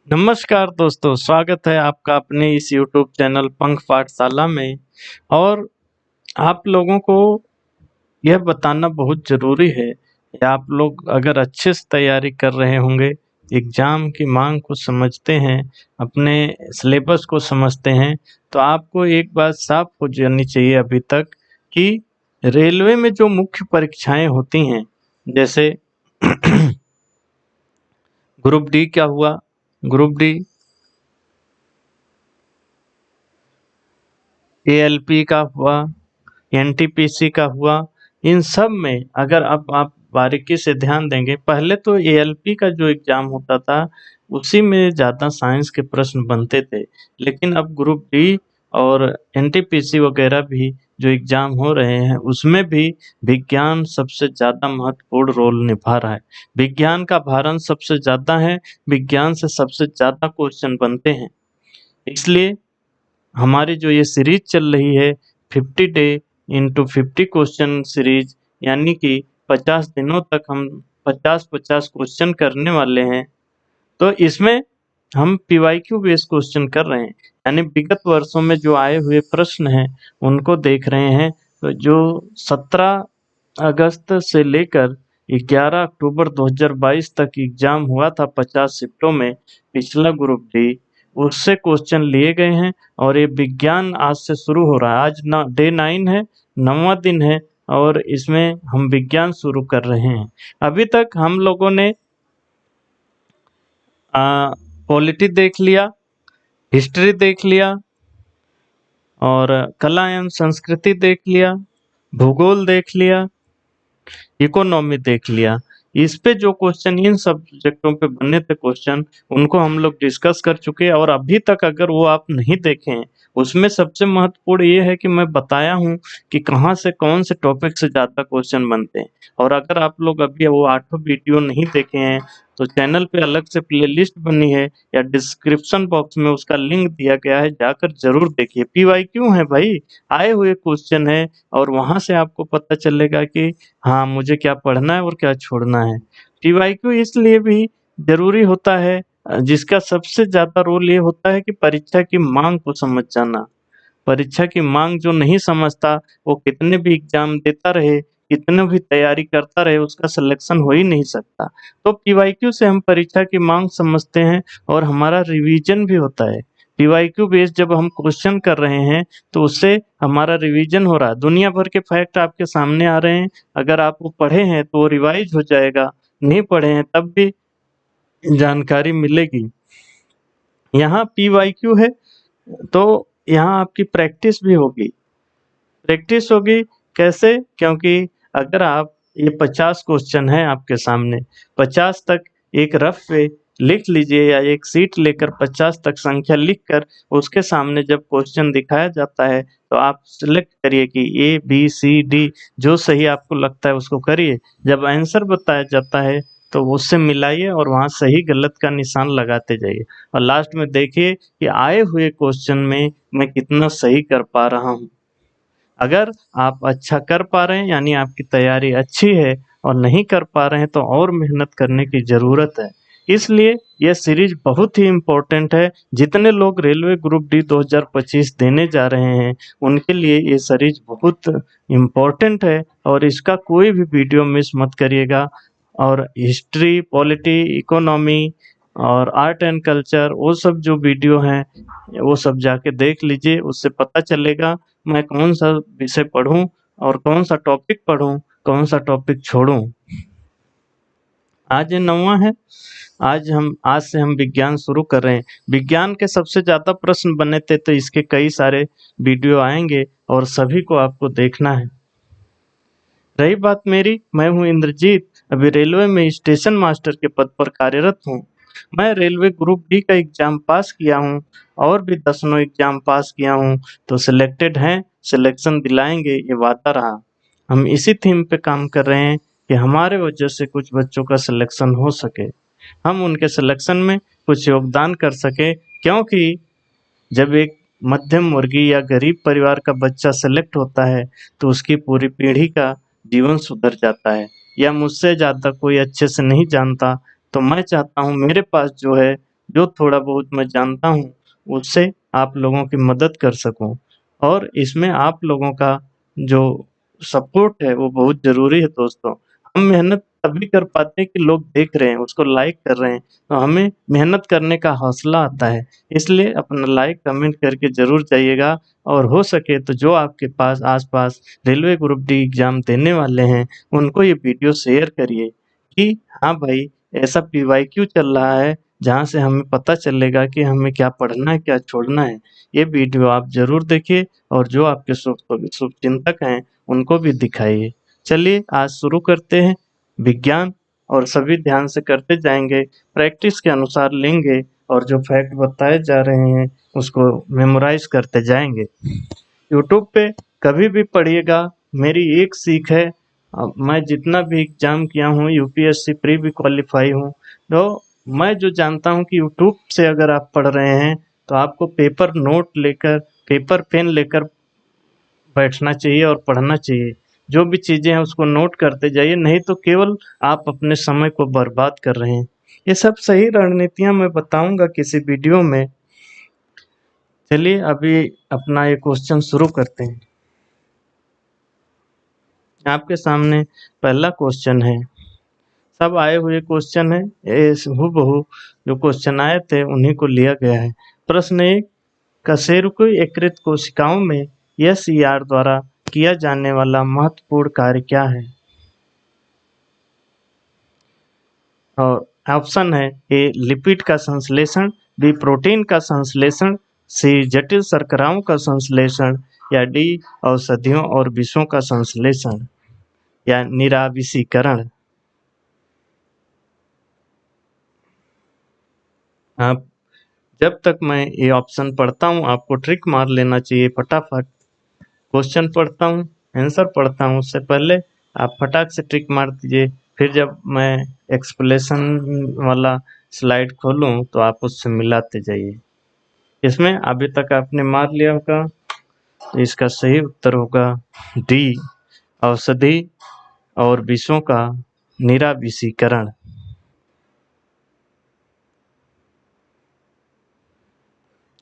नमस्कार दोस्तों, स्वागत है आपका अपने इस YouTube चैनल पंख पाठशाला में। और आप लोगों को यह बताना बहुत ज़रूरी है कि आप लोग अगर अच्छे से तैयारी कर रहे होंगे, एग्ज़ाम की मांग को समझते हैं, अपने सिलेबस को समझते हैं, तो आपको एक बात साफ हो जानी चाहिए अभी तक कि रेलवे में जो मुख्य परीक्षाएं होती हैं, जैसे ग्रुप डी क्या हुआ, ग्रुप डी, एएलपी का हुआ, एनटीपीसी का हुआ, इन सब में अगर अब आप बारीकी से ध्यान देंगे, पहले तो एएलपी का जो एग्ज़ाम होता था, उसी में ज़्यादा साइंस के प्रश्न बनते थे। लेकिन अब ग्रुप डी और एनटीपीसी वगैरह भी जो एग्ज़ाम हो रहे हैं, उसमें भी विज्ञान सबसे ज़्यादा महत्वपूर्ण रोल निभा रहा है। विज्ञान का भारण सबसे ज़्यादा है, विज्ञान से सबसे ज़्यादा क्वेश्चन बनते हैं। इसलिए हमारी जो ये सीरीज चल रही है 50 डे इंटू 50 क्वेश्चन सीरीज, यानी कि 50 दिनों तक हम 50-50 क्वेश्चन करने वाले हैं। तो इसमें हम पीवाईक्यू बेस्ड क्वेश्चन कर रहे हैं, यानी विगत वर्षों में जो आए हुए प्रश्न हैं उनको देख रहे हैं। तो जो 17 अगस्त से लेकर 11 अक्टूबर 2022 तक एग्जाम हुआ था 50 शिफ्टों में, पिछला ग्रुप डी, उससे क्वेश्चन लिए गए हैं। और ये विज्ञान आज से शुरू हो रहा है, आज ना डे 9 है, 9वां दिन है, और इसमें हम विज्ञान शुरू कर रहे हैं। अभी तक हम लोगों ने पॉलिटी देख लिया, हिस्ट्री देख लिया, और कला एवं संस्कृति देख लिया, भूगोल देख लिया, इकोनॉमी देख लिया। इस पे जो क्वेश्चन इन सब्जेक्टों पे बने थे क्वेश्चन, उनको हम लोग डिस्कस कर चुके हैं। और अभी तक अगर वो आप नहीं देखे हैं, उसमें सबसे महत्वपूर्ण ये है कि मैं बताया हूँ कि कहाँ से कौन से टॉपिक से ज़्यादा क्वेश्चन बनते हैं। और अगर आप लोग अभी वो 8 वीडियो नहीं देखे हैं, तो चैनल पे अलग से प्लेलिस्ट बनी है या डिस्क्रिप्शन बॉक्स में उसका लिंक दिया गया है, जाकर जरूर देखिए। पीवाईक्यू है भाई, आए हुए क्वेश्चन है, और वहां से आपको पता चलेगा कि हाँ, मुझे क्या पढ़ना है और क्या छोड़ना है। पीवाईक्यू इसलिए भी ज़रूरी होता है, जिसका सबसे ज़्यादा रोल ये होता है कि परीक्षा की माँग को समझ जाना। परीक्षा की माँग जो नहीं समझता, वो कितने भी एग्ज़ाम देता रहे, कितने भी तैयारी करता रहे, उसका सिलेक्शन हो ही नहीं सकता। तो पीवाईक्यू से हम परीक्षा की माँग समझते हैं, और हमारा रिवीजन भी होता है। पीवाईक्यू बेस्ड जब हम क्वेश्चन कर रहे हैं, तो उससे हमारा रिवीजन हो रहा है। दुनिया भर के फैक्ट आपके सामने आ रहे हैं, अगर आप वो पढ़े हैं तो वो रिवाइज हो जाएगा, नहीं पढ़े हैं तब भी जानकारी मिलेगी। यहाँ पीवाईक्यू है, तो यहाँ आपकी प्रैक्टिस भी होगी। प्रैक्टिस होगी कैसे? क्योंकि अगर आप ये 50 क्वेश्चन हैं आपके सामने, 50 तक एक रफ पे लिख लीजिए, या एक सीट लेकर 50 तक संख्या लिखकर उसके सामने जब क्वेश्चन दिखाया जाता है, तो आप सिलेक्ट करिए कि ए बी सी डी, जो सही आपको लगता है उसको करिए। जब आंसर बताया जाता है तो उससे मिलाइए, और वहाँ सही गलत का निशान लगाते जाइए, और लास्ट में देखिए कि आए हुए क्वेश्चन में मैं कितना सही कर पा रहा हूँ। अगर आप अच्छा कर पा रहे हैं, यानी आपकी तैयारी अच्छी है, और नहीं कर पा रहे हैं तो और मेहनत करने की ज़रूरत है। इसलिए यह सीरीज बहुत ही इम्पोर्टेंट है। जितने लोग रेलवे ग्रुप डी 2025 देने जा रहे हैं, उनके लिए ये सीरीज बहुत इम्पोर्टेंट है, और इसका कोई भी वीडियो मिस मत करिएगा। और हिस्ट्री, पॉलिटी, इकोनॉमी और आर्ट एंड कल्चर, वो सब जो वीडियो हैं, वो सब जाके देख लीजिए, उससे पता चलेगा मैं कौन सा विषय पढूं और कौन सा टॉपिक पढूं, कौन सा टॉपिक छोड़ूं। आज 9वां है, आज से हम विज्ञान शुरू कर रहे हैं। विज्ञान के सबसे ज़्यादा प्रश्न बने थे, तो इसके कई सारे वीडियो आएंगे, और सभी को आपको देखना है। रही बात मेरी, मैं हूँ इंद्रजीत, अभी रेलवे में स्टेशन मास्टर के पद पर कार्यरत हूँ। मैं रेलवे ग्रुप डी का एग्जाम पास किया हूँ, और भी दर्जनों एग्जाम पास किया हूँ, तो सिलेक्टेड हैं, सिलेक्शन दिलाएंगे ये वादा रहा। हम इसी थीम पे काम कर रहे हैं कि हमारे वजह से कुछ बच्चों का सिलेक्शन हो सके, हम उनके सिलेक्शन में कुछ योगदान कर सके। क्योंकि जब एक मध्यम वर्गीय या गरीब परिवार का बच्चा सेलेक्ट होता है, तो उसकी पूरी पीढ़ी का जीवन सुधर जाता है। या मुझसे ज़्यादा कोई अच्छे से नहीं जानता, तो मैं चाहता हूँ मेरे पास जो है जो थोड़ा बहुत मैं जानता हूँ उससे आप लोगों की मदद कर सकूँ। और इसमें आप लोगों का जो सपोर्ट है वो बहुत ज़रूरी है दोस्तों। हम मेहनत तभी कर पाते हैं कि लोग देख रहे हैं, उसको लाइक कर रहे हैं, तो हमें मेहनत करने का हौसला आता है। इसलिए अपना लाइक कमेंट करके ज़रूर जाइएगा और हो सके तो जो आपके पास आस-पास रेलवे ग्रुप डी एग्ज़ाम देने वाले हैं, उनको ये वीडियो शेयर करिए कि हाँ भाई, ऐसा पीवाईक्यू चल रहा है, जहाँ से हमें पता चलेगा कि हमें क्या पढ़ना है, क्या छोड़ना है। ये वीडियो आप ज़रूर देखिए और जो आपके शुभचिंतक हैं, उनको भी दिखाइए। चलिए आज शुरू करते हैं। विज्ञान और सभी ध्यान से करते जाएँगे, प्रैक्टिस के अनुसार लेंगे और जो फैक्ट बताए जा रहे हैं, उसको मेमोराइज़ करते जाएँगे। यूट्यूब पे कभी भी पढ़िएगा, मेरी एक सीख है, मैं जितना भी एग्ज़ाम किया हूँ, यूपीएससी प्री भी क्वालीफाई हूँ, तो मैं जो जानता हूँ कि यूट्यूब से अगर आप पढ़ रहे हैं, तो आपको पेपर नोट लेकर, पेपर पेन लेकर बैठना चाहिए और पढ़ना चाहिए। जो भी चीज़ें हैं उसको नोट करते जाइए, नहीं तो केवल आप अपने समय को बर्बाद कर रहे हैं। ये सब सही रणनीतियाँ मैं बताऊँगा किसी वीडियो में। चलिए अभी अपना ये क्वेश्चन शुरू करते हैं। आपके सामने पहला क्वेश्चन है। सब आए हुए क्वेश्चन है, ये हूबहू जो क्वेश्चन आए थे उन्हीं को लिया गया है। प्रश्न 1, कशेरुकी यकृत कोशिकाओं में एसईआर द्वारा किया जाने वाला महत्वपूर्ण कार्य क्या है? और ऑप्शन है ए लिपिड का संश्लेषण, बी प्रोटीन का संश्लेषण, सी जटिल शर्कराओं का संश्लेषण या डी औषधियों और विषों का संश्लेषण या निराविषीकरण। आप जब तक मैं ये ऑप्शन पढ़ता हूँ आपको ट्रिक मार लेना चाहिए फटाफट। क्वेश्चन पढ़ता हूँ, आंसर पढ़ता हूँ, उससे पहले आप फटाक से ट्रिक मार दीजिए। फिर जब मैं एक्सप्लेनेशन वाला स्लाइड खोलूँ तो आप उससे मिलाते जाइए। इसमें अभी तक आपने मार लिया होगा, तो इसका सही उत्तर होगा डी औषधि और विषों का निराविषीकरण।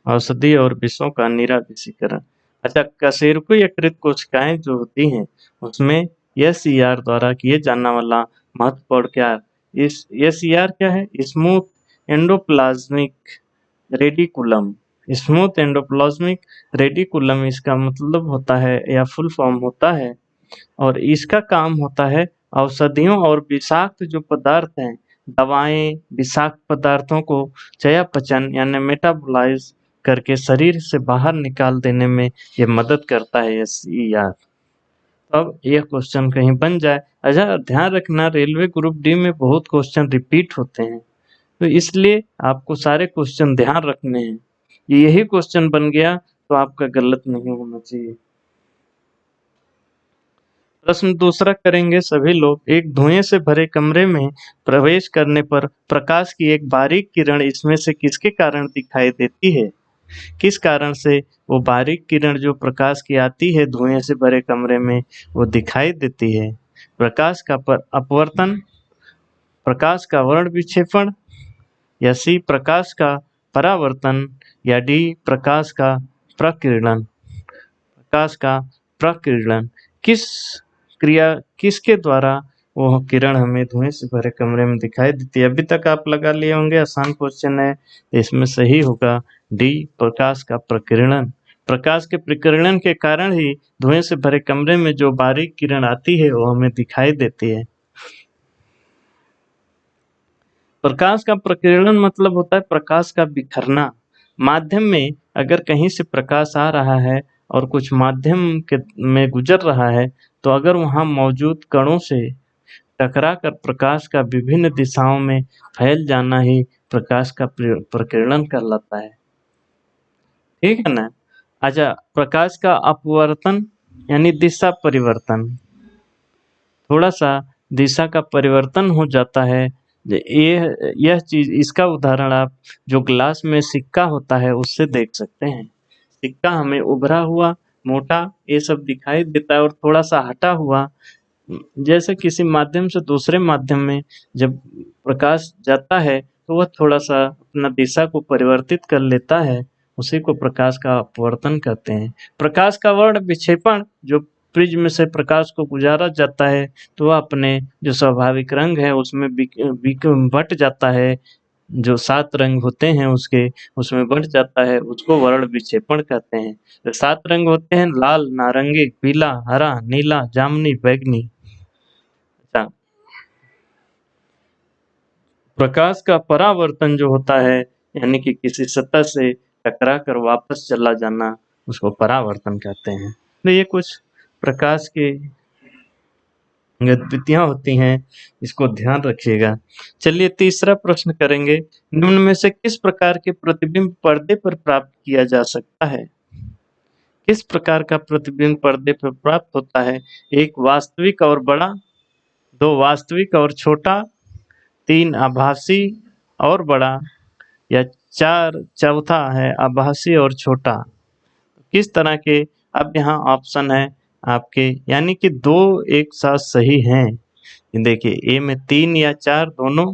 औषधि और विषों का निराविषीकरण। अच्छा, कशेरुकी यकृत कोशिकाएं जो होती हैं उसमें एसईआर द्वारा किए जाने वाला महत्वपूर्ण क्या है? इस एसईआर क्या है? Smooth endoplasmic reticulum. Smooth endoplasmic reticulum इसका मतलब होता है या फुल फॉर्म होता है, और इसका काम होता है औषधियों और विषाक्त जो पदार्थ हैं, दवाएं, विषाक्त पदार्थों को चयापचय यानी मेटाबोलाइज करके शरीर से बाहर निकाल देने में ये मदद करता है एसईआर। अब यह क्वेश्चन कहीं बन जाए। अच्छा ध्यान रखना, रेलवे ग्रुप डी में बहुत क्वेश्चन रिपीट होते हैं, तो इसलिए आपको सारे क्वेश्चन ध्यान रखने हैं। यही क्वेश्चन बन गया तो आपका गलत नहीं होना चाहिए। प्रश्न दूसरा करेंगे सभी लोग। एक धुएं से भरे कमरे में प्रवेश करने पर प्रकाश की एक बारीक किरण इसमें से किसके कारण दिखाई देती है? किस कारण से वो बारीक किरण जो प्रकाश की आती है धुएं से भरे कमरे में वो दिखाई देती है? प्रकाश का अपवर्तन, प्रकाश का वर्ण विक्षेपण या सी प्रकाश का परावर्तन या डी प्रकाश का प्रकीर्णन। प्रकाश का प्रकीर्णन किसके द्वारा वो किरण हमें धुएं से भरे कमरे में दिखाई देती है? अभी तक आप लगा लिए होंगे, आसान क्वेश्चन है। इसमें सही होगा डी प्रकाश का प्रकीर्णन। प्रकाश के प्रकीर्णन के कारण ही धुएं से भरे कमरे में जो बारीक किरण आती है वो हमें दिखाई देती है। प्रकाश का प्रकीर्णन मतलब होता है प्रकाश का बिखरना। माध्यम में अगर कहीं से प्रकाश आ रहा है और कुछ माध्यम के में गुजर रहा है, तो अगर वहाँ मौजूद कणों से टकरा कर प्रकाश का विभिन्न दिशाओं में फैल जाना ही प्रकाश का प्रकीर्णन कहलाता है। ठीक है ना? अच्छा, प्रकाश का अपवर्तन यानी दिशा परिवर्तन, थोड़ा सा दिशा का परिवर्तन हो जाता है। यह चीज, इसका उदाहरण आप जो ग्लास में सिक्का होता है उससे देख सकते हैं। सिक्का हमें उभरा हुआ, मोटा ये सब दिखाई देता है और थोड़ा सा हटा हुआ, जैसे किसी माध्यम से दूसरे माध्यम में जब प्रकाश जाता है तो वह थोड़ा-सा अपना दिशा को परिवर्तित कर लेता है, उसी को प्रकाश का अपवर्तन कहते हैं। प्रकाश का वर्ण विक्षेपण, जो प्रिज्म से प्रकाश को गुजारा जाता है, तो वह अपने जो स्वाभाविक रंग है उसमें बँट जाता है, जो 7 रंग होते हैं उसके, उसमें बँट जाता है, उसको वर्ण विक्षेपण कहते हैं। तो 7 रंग होते हैं लाल, नारंगी, पीला, हरा, नीला, जामुनी, बैंगनी। अच्छा, प्रकाश का परावर्तन जो होता है, यानी कि किसी सतह से टकरा कर वापस चला जाना, उसको परावर्तन कहते हैं। तो ये कुछ प्रकाश की गतिविधियां होती हैं, इसको ध्यान रखिएगा। चलिए तीसरा प्रश्न करेंगे। निम्न में से किस प्रकार के प्रतिबिंब पर्दे पर प्राप्त किया जा सकता है? किस प्रकार का प्रतिबिंब पर्दे पर प्राप्त होता है? 1 वास्तविक और बड़ा, 2 वास्तविक और छोटा, 3 आभासी और बड़ा, या 4 चौथा है आभासी और छोटा। किस तरह के, अब यहाँ ऑप्शन है आपके, यानी कि 2 एक साथ सही हैं। देखिए, ए में 3 या 4 दोनों,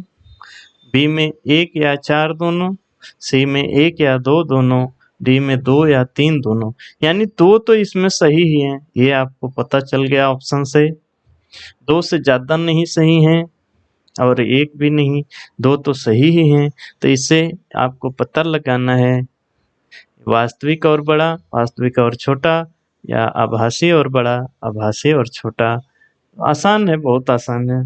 बी में 1 या 4 दोनों, सी में 1 या 2 दोनों, डी में 2 या 3 दोनों। यानी 2 तो इसमें सही ही हैं, ये आपको पता चल गया ऑप्शन से। 2 से ज़्यादा नहीं सही हैं और 1 भी नहीं, 2 तो सही ही हैं। तो इससे आपको पता लगाना है वास्तविक और बड़ा, वास्तविक और छोटा, या आभासी और बड़ा, आभासी और छोटा। आसान है, बहुत आसान है।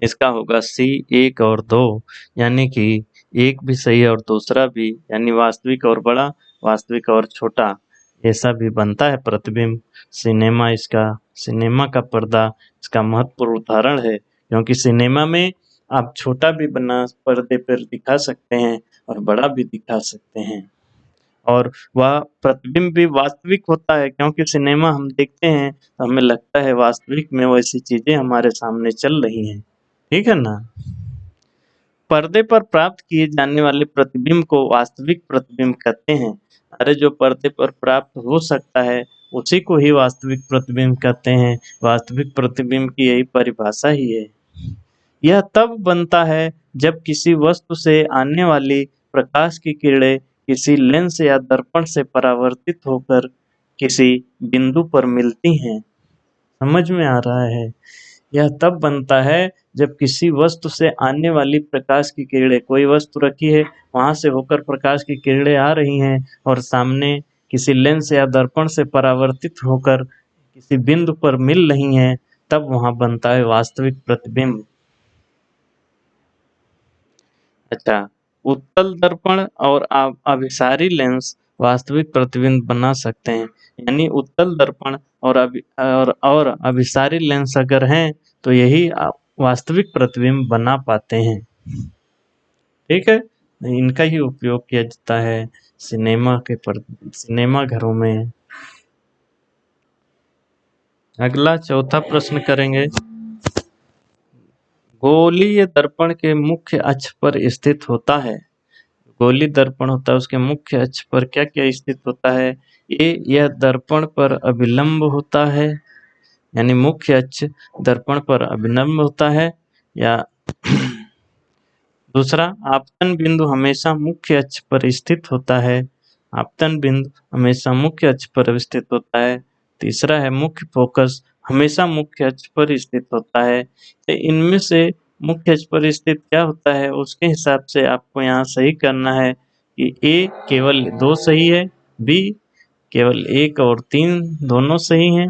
इसका होगा सी 1 और 2, यानी कि 1 भी सही है और दूसरा भी, यानी वास्तविक और बड़ा, वास्तविक और छोटा, ऐसा भी बनता है प्रतिबिंब। सिनेमा का पर्दा इसका महत्वपूर्ण उदाहरण है, क्योंकि सिनेमा में आप छोटा भी बना पर्दे पर दिखा सकते हैं और बड़ा भी दिखा सकते हैं, और वह प्रतिबिंब भी वास्तविक होता है, क्योंकि सिनेमा हम देखते हैं तो हमें लगता है वास्तविक में वैसी चीजें हमारे सामने चल रही हैं। ठीक है ना? पर्दे पर प्राप्त किए जाने वाले प्रतिबिंब को वास्तविक प्रतिबिंब कहते हैं। अरे, जो पर्दे पर प्राप्त हो सकता है उसी को ही वास्तविक प्रतिबिंब कहते हैं। वास्तविक प्रतिबिंब की यही परिभाषा ही है। यह तब बनता है जब किसी वस्तु से आने वाली प्रकाश की किरणें किसी लेंस या दर्पण से परावर्तित होकर किसी बिंदु पर मिलती हैं। समझ में आ रहा है? यह तब बनता है जब किसी वस्तु से आने वाली प्रकाश की किरणें, कोई वस्तु रखी है, वहां से होकर प्रकाश की किरणें आ रही हैं और सामने किसी लेंस या दर्पण से परावर्तित होकर किसी बिंदु पर मिल रही हैं, तब वहां बनता है वास्तविक प्रतिबिंब। अच्छा, उत्तल दर्पण और अभिसारी लेंस वास्तविक प्रतिबिंब बना सकते हैं। यानी उत्तल दर्पण और अभिसारी लेंस अगर हैं तो यही वास्तविक प्रतिबिंब बना पाते हैं। ठीक है, इनका ही उपयोग किया जाता है सिनेमा घरों में। अगला चौथा प्रश्न करेंगे। गोलीय दर्पण के मुख्य अक्ष पर स्थित होता है। गोलीय दर्पण होता है उसके मुख्य अक्ष पर क्या क्या स्थित होता है? यह दर्पण पर अभिलंब होता है, यानी मुख्य अक्ष दर्पण पर अभिलंब होता है, या दूसरा, आपतन बिंदु हमेशा मुख्य अक्ष पर स्थित होता है। आपतन बिंदु हमेशा मुख्य अक्ष पर स्थित होता है। तीसरा है मुख्य फोकस हमेशा मुख्य अक्ष पर स्थित होता है। तो इनमें से मुख्य अक्ष पर स्थित क्या होता है, उसके हिसाब से आपको यहाँ सही करना है कि ए केवल 2 सही है, बी केवल 1 और 3 दोनों सही हैं,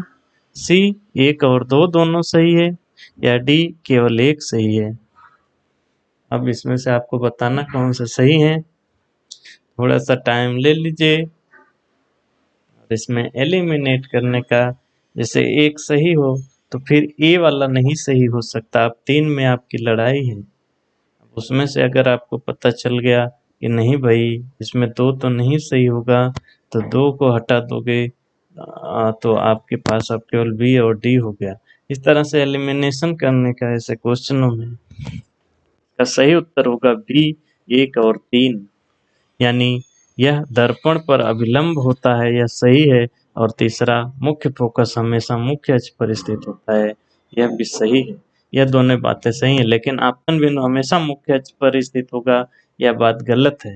सी 1 और 2 दोनों सही है, या डी केवल 1 सही है। अब इसमें से आपको बताना कौन सा सही है। थोड़ा सा टाइम ले लीजिए और इसमें एलिमिनेट करने का, जैसे 1 सही हो तो फिर ए वाला नहीं सही हो सकता। अब 3 में आपकी लड़ाई है, उसमें से अगर आपको पता चल गया कि नहीं भाई इसमें 2 तो नहीं सही होगा, तो 2 को हटा दोगे तो आपके पास अब केवल बी और डी हो गया। इस तरह से एलिमिनेशन करने का ऐसे क्वेश्चनों में का सही उत्तर होगा बी 1 और 3, यानी यह दर्पण पर अभिलंब होता है, यह सही है। और तीसरा, मुख्य फोकस हमेशा मुख्य अक्ष पर स्थित होता है, यह भी सही है। यह दोनों बातें सही हैं, लेकिन आपतन बिंदु हमेशा मुख्य अक्ष पर स्थित होगा, यह बात गलत है।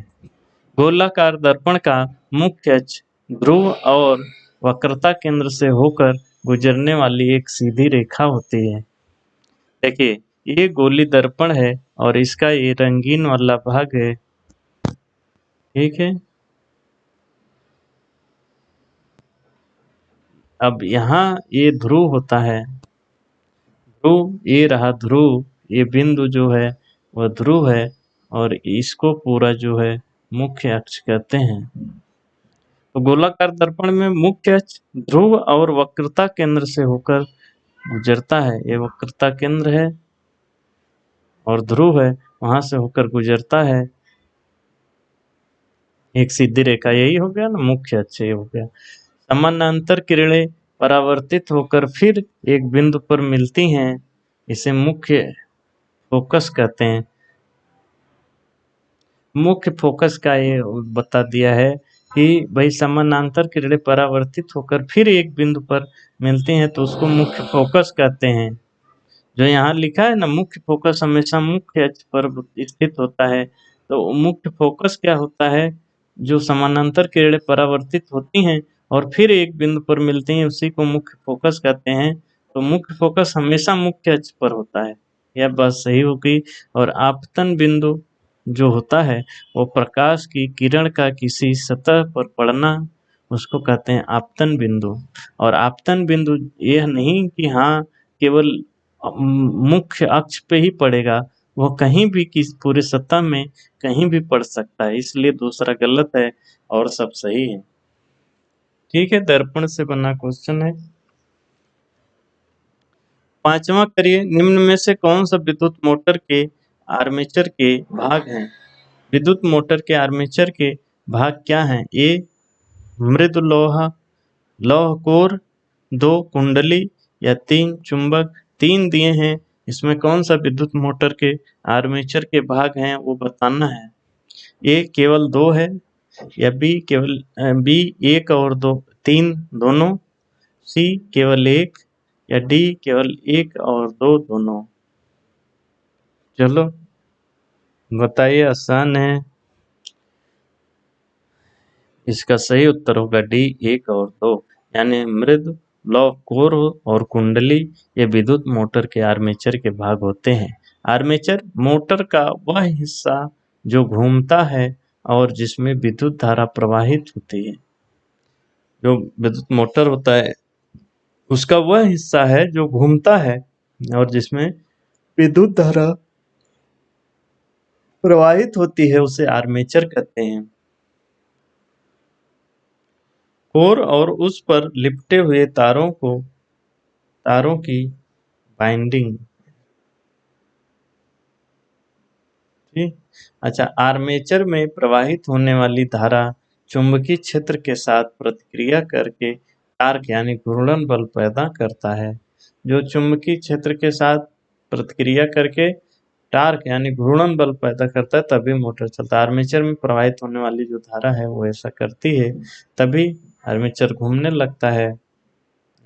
गोलाकार दर्पण का मुख्य अक्ष ध्रुव और वक्रता केंद्र से होकर गुजरने वाली एक सीधी रेखा होती है। देखिए, ये गोली दर्पण है और इसका ये रंगीन वाला भाग है, ठीक है। अब यहाँ ये ध्रुव होता है, ध्रुव ये रहा ध्रुव, ये बिंदु जो है वह ध्रुव है और इसको पूरा जो है मुख्य अक्ष कहते हैं। तो गोलाकार दर्पण में मुख्य अक्ष ध्रुव और वक्रता केंद्र से होकर गुजरता है। ये वक्रता केंद्र है और ध्रुव है, वहां से होकर गुजरता है एक सीधी रेखा, यही हो गया ना मुख्य अक्ष, ये हो गया। समानांतर किरणें परावर्तित होकर फिर एक बिंदु पर मिलती हैं, इसे मुख्य फोकस कहते हैं। मुख्य फोकस का ये बता दिया है कि भाई समानांतर किरणें परावर्तित होकर फिर एक बिंदु पर मिलती हैं तो उसको मुख्य फोकस कहते हैं। जो यहाँ लिखा है ना, मुख्य फोकस हमेशा मुख्य अक्ष पर स्थित होता है, तो मुख्य फोकस क्या होता है? जो समानांतर किरणें परावर्तित होती हैं और फिर एक बिंदु पर मिलती हैं, उसी को मुख्य फोकस कहते हैं। तो मुख्य फोकस हमेशा मुख्य अक्ष पर होता है, यह बात सही होगी। और आपतन बिंदु जो होता है वो प्रकाश की किरण का किसी सतह पर पड़ना, उसको कहते हैं आपतन बिंदु। और आपतन बिंदु यह नहीं कि हाँ केवल मुख्य अक्ष पे ही पड़ेगा, वह कहीं भी किस पूरे सतह में कहीं भी पड़ सकता है, इसलिए दूसरा गलत है और सब सही है। ठीक है, दर्पण से बना क्वेश्चन है। पांचवा करिए, निम्न में से कौन सा विद्युत मोटर के आर्मेचर के भाग हैं? विद्युत मोटर के आर्मेचर के भाग क्या हैं? ए मृदु लौह कोर, 2 कुंडली या 3 चुंबक। 3 दिए हैं, इसमें कौन सा विद्युत मोटर के आर्मेचर के भाग हैं वो बताना है। ए केवल 2 है, या बी 1 और 2 3 दोनों, सी केवल 1, या डी केवल 1 और 2 दोनों। चलो बताइए, आसान है। इसका सही उत्तर होगा डी 1 और 2, यानी मृदु लौह कोर और कुंडली ये विद्युत मोटर के आर्मेचर के भाग होते हैं। आर्मेचर मोटर का वह हिस्सा जो घूमता है और जिसमें विद्युत धारा प्रवाहित होती है। जो विद्युत मोटर होता है उसका वह हिस्सा है जो घूमता है और जिसमें विद्युत धारा प्रवाहित होती है, उसे आर्मेचर कहते हैं। कोर और उस पर लिपटे हुए तारों की बाइंडिंग। ठीक, अच्छा, आर्मेचर में प्रवाहित होने वाली धारा चुंबकीय क्षेत्र के साथ प्रतिक्रिया करके टार्क यानी घूर्णन बल पैदा करता है। जो चुंबकीय क्षेत्र के साथ प्रतिक्रिया करके टार्क यानी घूर्णन बल पैदा करता है, तभी मोटर चलता है। आर्मेचर में प्रवाहित होने वाली जो धारा है वो ऐसा करती है, तभी आर्मेचर घूमने लगता है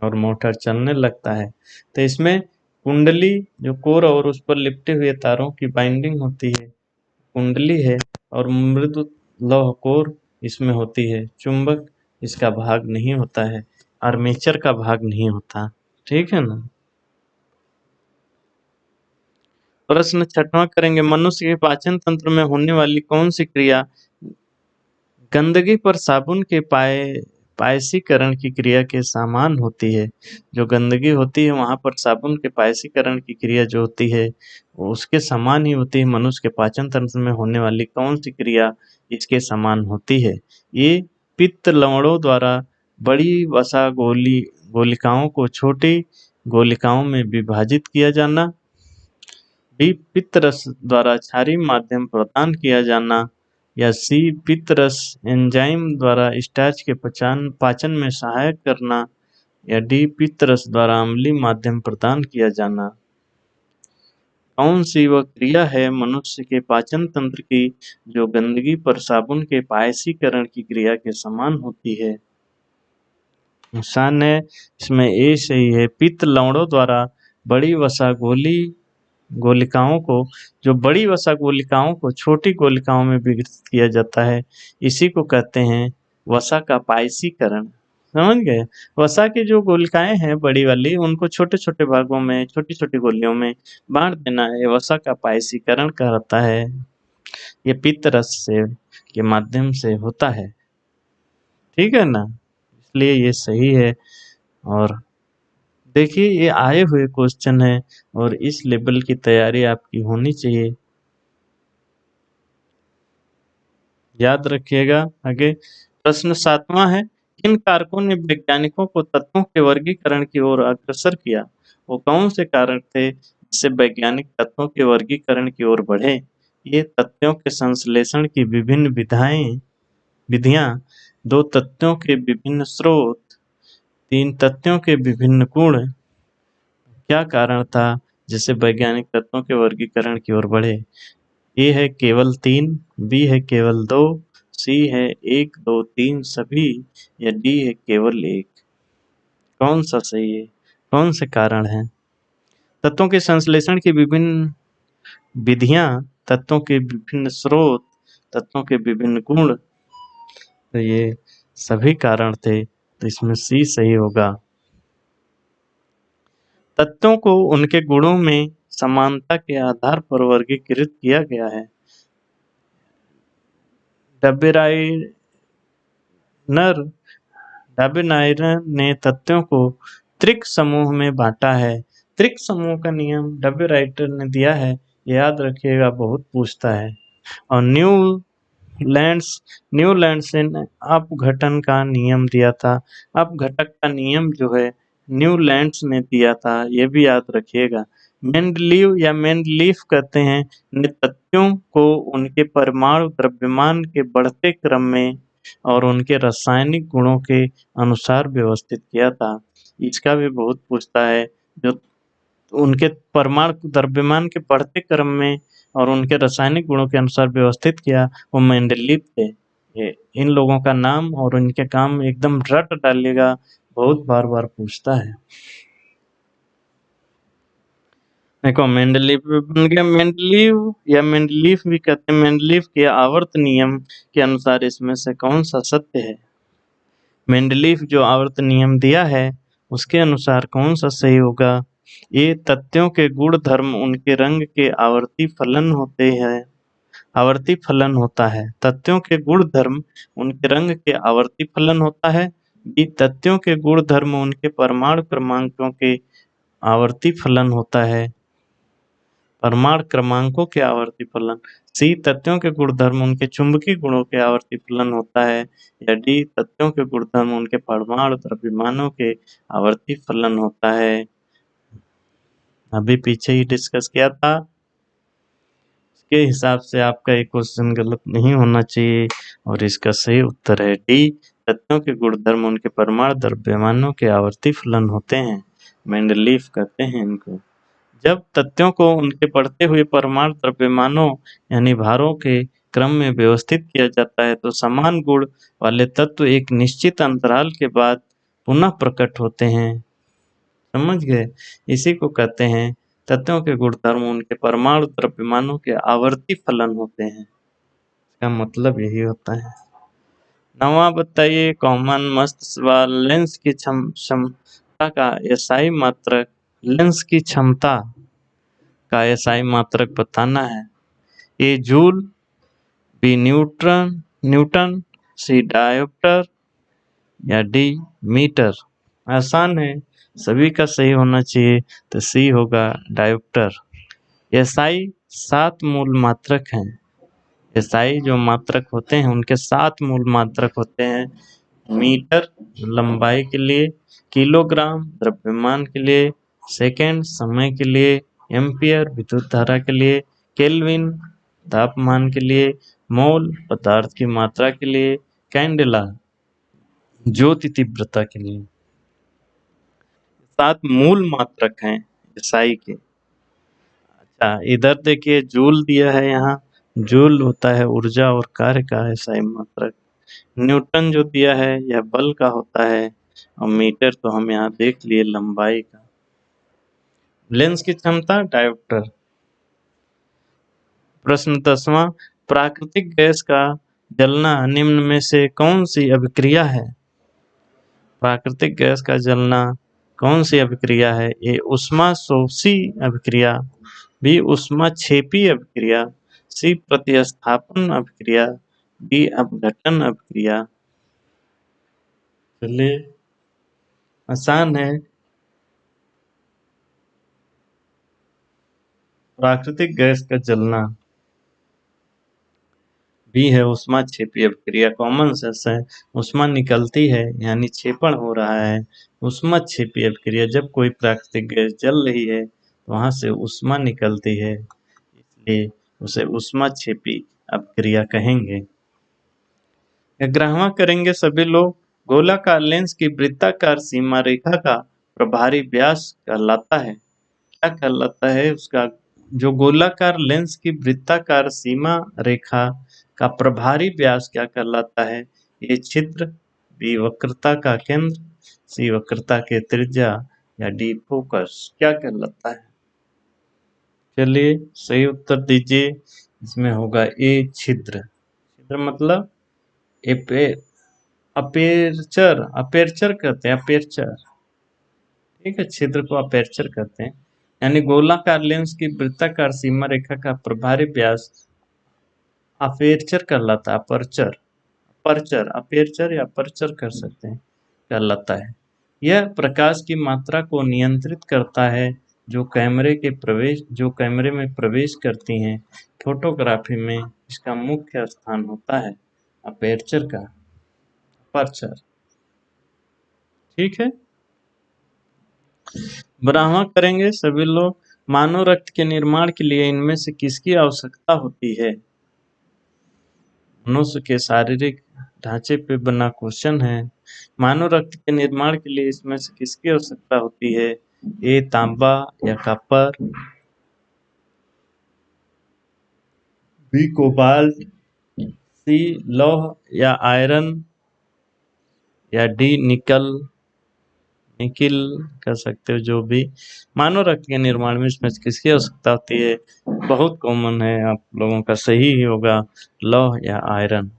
और मोटर चलने लगता है। तो इसमें कुंडली जो कोर और उस पर लिपटे हुए तारों की बाइंडिंग होती है, कुंडली है, और मृदु लौह कोर इसमें होती है। चुंबक इसका भाग नहीं होता है, आर्मेचर का भाग नहीं होता। ठीक है ना। प्रश्न 6वां करेंगे, मनुष्य के पाचन तंत्र में होने वाली कौन सी क्रिया गंदगी पर साबुन के पायसीकरण की क्रिया के समान होती है? जो गंदगी होती है वहां पर साबुन के पायसीकरण की क्रिया जो होती है वो उसके समान ही होती है। मनुष्य के पाचन तंत्र में होने वाली कौन सी क्रिया इसके समान होती है? ये पित्त लवणों द्वारा बड़ी वसा गोलिकाओं को छोटी गोलिकाओं में विभाजित किया जाना, बी पित्त रस द्वारा क्षारीय माध्यम प्रदान किया जाना, या सी पित्त रस एंजाइम द्वारा स्टार्च के पाचन में सहायक करना, या डी पित्त रस द्वारा अम्लीय माध्यम प्रदान किया जाना। कौन सी वह क्रिया है मनुष्य के पाचन तंत्र की जो गंदगी पर साबुन के पायसीकरण की क्रिया के समान होती है? आसान है, इसमें ए सही है। पित्त लवणों द्वारा बड़ी वसा गोलिकाओं को, जो बड़ी वसा गोलिकाओं को छोटी गोलिकाओं में विघटित किया जाता है, इसी को कहते हैं वसा का पाइसीकरण। समझ गए? वसा की जो गोलिकाएं हैं बड़ी वाली, उनको छोटे छोटे भागों में, छोटी छोटी गोलियों में बांट देना है, वसा का पाइसीकरण कहलाता है। ये पित्त रस से के माध्यम से होता है। ठीक है ना? इसलिए ये सही है। और देखिए, ये आए हुए क्वेश्चन है और इस लेवल की तैयारी आपकी होनी चाहिए। याद रखिएगा। आगे प्रश्न 7वां है, किन कारकों ने वैज्ञानिकों को तत्वों के वर्गीकरण की ओर अग्रसर किया? वो कौन से कारक थे जिससे वैज्ञानिक तत्वों के वर्गीकरण की ओर बढ़े? ये तथ्यों के संश्लेषण की विभिन्न विधियां, दो तथ्यों के विभिन्न स्रोत, तीन तथ्यों के विभिन्न गुण। क्या कारण था जिससे वैज्ञानिक तत्वों के वर्गीकरण की ओर बढ़े? ए है केवल 3, बी है केवल 2, सी है 1, 2, 3 सभी, या डी है केवल 1? कौन सा सही है? कौन से कारण हैं? तत्वों के संश्लेषण की विभिन्न विधियां, तत्वों के विभिन्न स्रोत, तत्वों के विभिन्न गुण, तो ये सभी कारण थे, तो इसमें सी सही होगा। तत्वों को उनके गुणों में समानता के आधार पर वर्गीकृत किया गया है। डबेनाइरर ने तथ्यों को त्रिक समूह में बांटा है। त्रिक समूह का नियम डबेराइटर ने दिया है, याद रखिएगा, बहुत पूछता है। और न्यूलैंड्स ने अपघटन का नियम दिया था। अपघटक का नियम जो है न्यूलैंड्स ने दिया था, ये भी याद रखिएगा। मेंडलीव या मेंडलीफ कहते हैं, ने तथ्यों को उनके परमाणु द्रव्यमान के बढ़ते क्रम में और उनके रासायनिक गुणों के अनुसार व्यवस्थित किया था। इसका भी बहुत पूछता है। जो उनके परमाणु द्रव्यमान के बढ़ते क्रम में और उनके रासायनिक गुणों के अनुसार व्यवस्थित किया, वो मेंडलीव थे। ये इन लोगों का नाम और उनके काम एकदम रट डालिएगा, बहुत बार बार पूछता है। देखो, मेंडलीव बन गया मेंडलीव, या मेंडलीफ भी कहते हैं। मेंडलीफ के आवर्त नियम के अनुसार इसमें से कौन सा सत्य है? मेंडलीफ जो आवर्त नियम दिया है उसके अनुसार कौन सा सही होगा? ये तथ्यों के गुण धर्म उनके रंग के आवर्ती फलन होते हैं। आवर्ती फलन होता है। तथ्यों के गुण धर्म उनके रंग के आवर्ती फलन होता है। बी, तथ्यों के गुण धर्म उनके परमाणु क्रमांकों के आवर्ती फलन होता है। परमाणु क्रमांकों के आवर्ती फलन। सी, तथ्यों के गुणधर्म उनके चुंबकीय गुणों के आवर्ती फलन होता है। या डी, तथ्यों के गुणधर्म उनके परमाणु द्रव्यमानों के आवर्ती फलन होता है। अभी पीछे ही डिस्कस किया था, इसके हिसाब से आपका एक क्वेश्चन गलत नहीं होना चाहिए और इसका सही उत्तर है डी, तथ्यों के गुणधर्म उनके परमाणु द्रव्यमानों के आवर्ती फलन होते हैं। मेंडलीफ कहते हैं इनको। जब तथ्यों को उनके बढ़ते हुए परमाणु द्रव्यमानों यानी भारों के क्रम में व्यवस्थित किया जाता है, तो समान गुण वाले तत्व एक निश्चित अंतराल के बाद पुनः प्रकट होते हैं। समझ गए? इसी को कहते हैं तत्वों के गुणधर्म उनके परमाणु द्रव्यमानों के आवर्ती फलन होते हैं। इसका मतलब यही होता है। 9वां बताइए, कॉमन मस्त सवाल, लेंस की क्षमता का एसआई मात्रक। लेंस की क्षमता का एसआई मात्रक बताना है। ए जूल, बी न्यूटन, सी डायोप्टर, या डी मीटर? आसान है, सभी का सही होना चाहिए, तो सी होगा डायोप्टर। एसआई 7 मूल मात्रक हैं। एसआई जो मात्रक होते हैं उनके 7 मूल मात्रक होते हैं। मीटर लंबाई के लिए, किलोग्राम द्रव्यमान के लिए, सेकेंड समय के लिए, एम्पियर विद्युत धारा के लिए, केल्विन तापमान के लिए, मोल पदार्थ की मात्रा के लिए, कैंडेला ज्योति तीव्रता के लिए। 7 मूल मात्रक हैं एसआई के। अच्छा, इधर देखिए जूल दिया है, यहाँ जूल होता है ऊर्जा और कार्य का एसआई मात्रक। न्यूटन जो दिया है यह बल का होता है, और मीटर तो हम यहाँ देख लिए लंबाई का। लेंस की क्षमता डायोप्टर। प्रश्न 10वां, प्राकृतिक गैस का जलना निम्न में से कौन सी अभिक्रिया है? प्राकृतिक गैस का जलना कौन सी अभिक्रिया है? ए ऊष्माशोषी अभिक्रिया, बी ऊष्माक्षेपी अभिक्रिया, सी प्रतिस्थापन अभिक्रिया, डी अपघटन अभिक्रिया। चलिए, आसान है। प्राकृतिक गैस का जलना बी है ऊष्माक्षेपी अभिक्रिया। कॉमन सेंस है, ऊष्मा निकलती है यानी क्षेपण हो रहा है। ऊष्माक्षेपी अभिक्रिया, जब कोई प्राकृतिक गैस जल रही है तो वहां से ऊष्मा निकलती है, इसलिए उसे ऊष्माक्षेपी अभिक्रिया कहेंगे। 11वां करेंगे सभी लोग। गोलाकार लेंस की वृत्ताकार सीमा रेखा का प्रभारी व्यास कहलाता है। क्या कहलाता है उसका? जो गोलाकार लेंस की वृत्ताकार सीमा रेखा का प्रभारी व्यास क्या कहलाता है? ये छिद्र, बी वक्रता का केंद्र, सी वक्रता के त्रिज्या, या डी फोकस क्या कहलाता है? चलिए, सही उत्तर दीजिए। इसमें होगा ए छिद्र। छिद्र मतलब अपेरचर, अपेरचर कहते हैं, अपेरचर। ठीक है, छिद्र को अपेरचर कहते हैं। यानी गोलाकार लेंस की वृत्ताकार सीमा रेखा का प्रभारी व्यास अपेरचर कहलाता है। अपर्चर, अपर्चर, अपेरचर या अपर्चर कर सकते हैं, कहलाता है। यह प्रकाश की मात्रा को नियंत्रित करता है जो कैमरे में प्रवेश करती हैं। फोटोग्राफी में इसका मुख्य स्थान होता है अपेरचर का, अपर्चर। ठीक है, 12वां करेंगे सभी लोग। मानव रक्त के निर्माण के लिए इनमें से किसकी आवश्यकता होती है? मनुष्य के शारीरिक ढांचे पे बना क्वेश्चन है। मानव रक्त के निर्माण के लिए इसमें से किसकी आवश्यकता होती है? ए तांबा या कॉपर, बी कोबाल्ट, सी लौह या आयरन, या डी निकल, निकिल कर सकते हो। जो भी मानव रक्त के निर्माण में इसमें से किसकी आवश्यकता होती है? बहुत कॉमन है, आप लोगों का सही ही होगा, लौह या आयरन।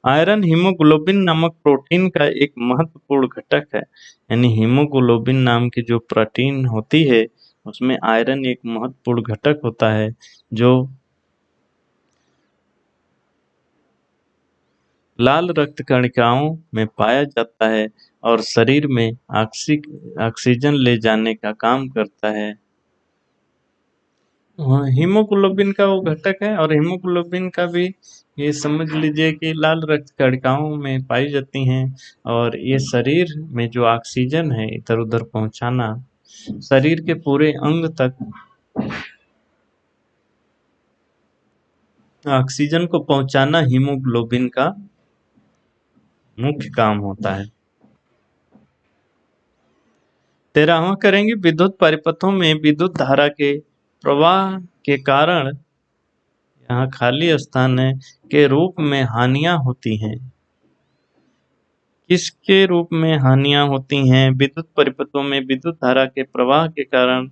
आयरन हीमोग्लोबिन नामक प्रोटीन का एक महत्वपूर्ण घटक है। यानी हीमोग्लोबिन नाम की जो प्रोटीन होती है उसमें आयरन एक महत्वपूर्ण घटक होता है, जो लाल रक्त कणिकाओं में पाया जाता है और शरीर में ऑक्सीजन ले जाने का काम करता है। हीमोग्लोबिन का वो घटक है, और हीमोग्लोबिन का भी ये समझ लीजिए कि लाल रक्त कणिकाओं में पाई जाती हैं, और ये शरीर में जो ऑक्सीजन है इधर उधर पहुंचाना, शरीर के पूरे अंग तक ऑक्सीजन को पहुंचाना हीमोग्लोबिन का मुख्य काम होता है। 13वां करेंगे। विद्युत परिपथों में विद्युत धारा के प्रवाह के कारण, यहाँ खाली स्थान है, के रूप में हानियां होती हैं। किसके रूप में हानियां होती हैं? विद्युत परिपथों में विद्युत धारा के प्रवाह के कारण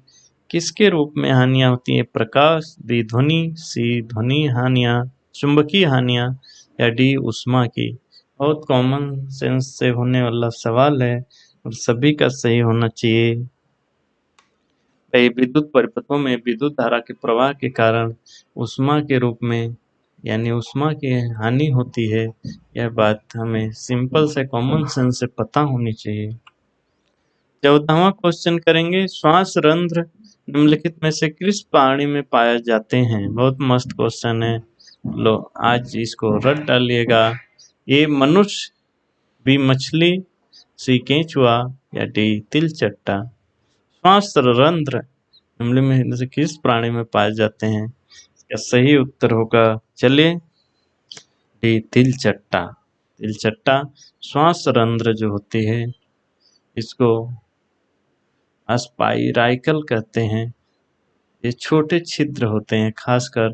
किसके रूप में हानियां होती हैं? प्रकाश, बी ध्वनि, सी ध्वनि हानियां, चुंबकीय हानियां, या डी उष्मा की। बहुत कॉमन सेंस से होने वाला सवाल है और सभी का सही होना चाहिए। विद्युत परिपथों में विद्युत धारा के प्रवाह के कारण उष्मा के रूप में, यानी उष्मा की हानि होती है। यह बात हमें सिंपल से कॉमन सेंस से पता होनी चाहिए। 14वां क्वेश्चन करेंगे। श्वास रंध्र निम्नलिखित में से किस प्राणी में पाए जाते हैं? बहुत मस्त क्वेश्चन है, लो आज इसको रट डालिएगा। ए मनुष्य, बी मछली, सी केंचुआ, या डी तिलचट्टा। श्वास रंध्र निम्न में से किस प्राणी में पाए जाते हैं? इसका सही उत्तर होगा, चलिए, डी तिलचट्टा। तिलचट्टा श्वास रंध्र जो होती है इसको स्पाइराइकल कहते हैं। ये छोटे छिद्र होते हैं, खासकर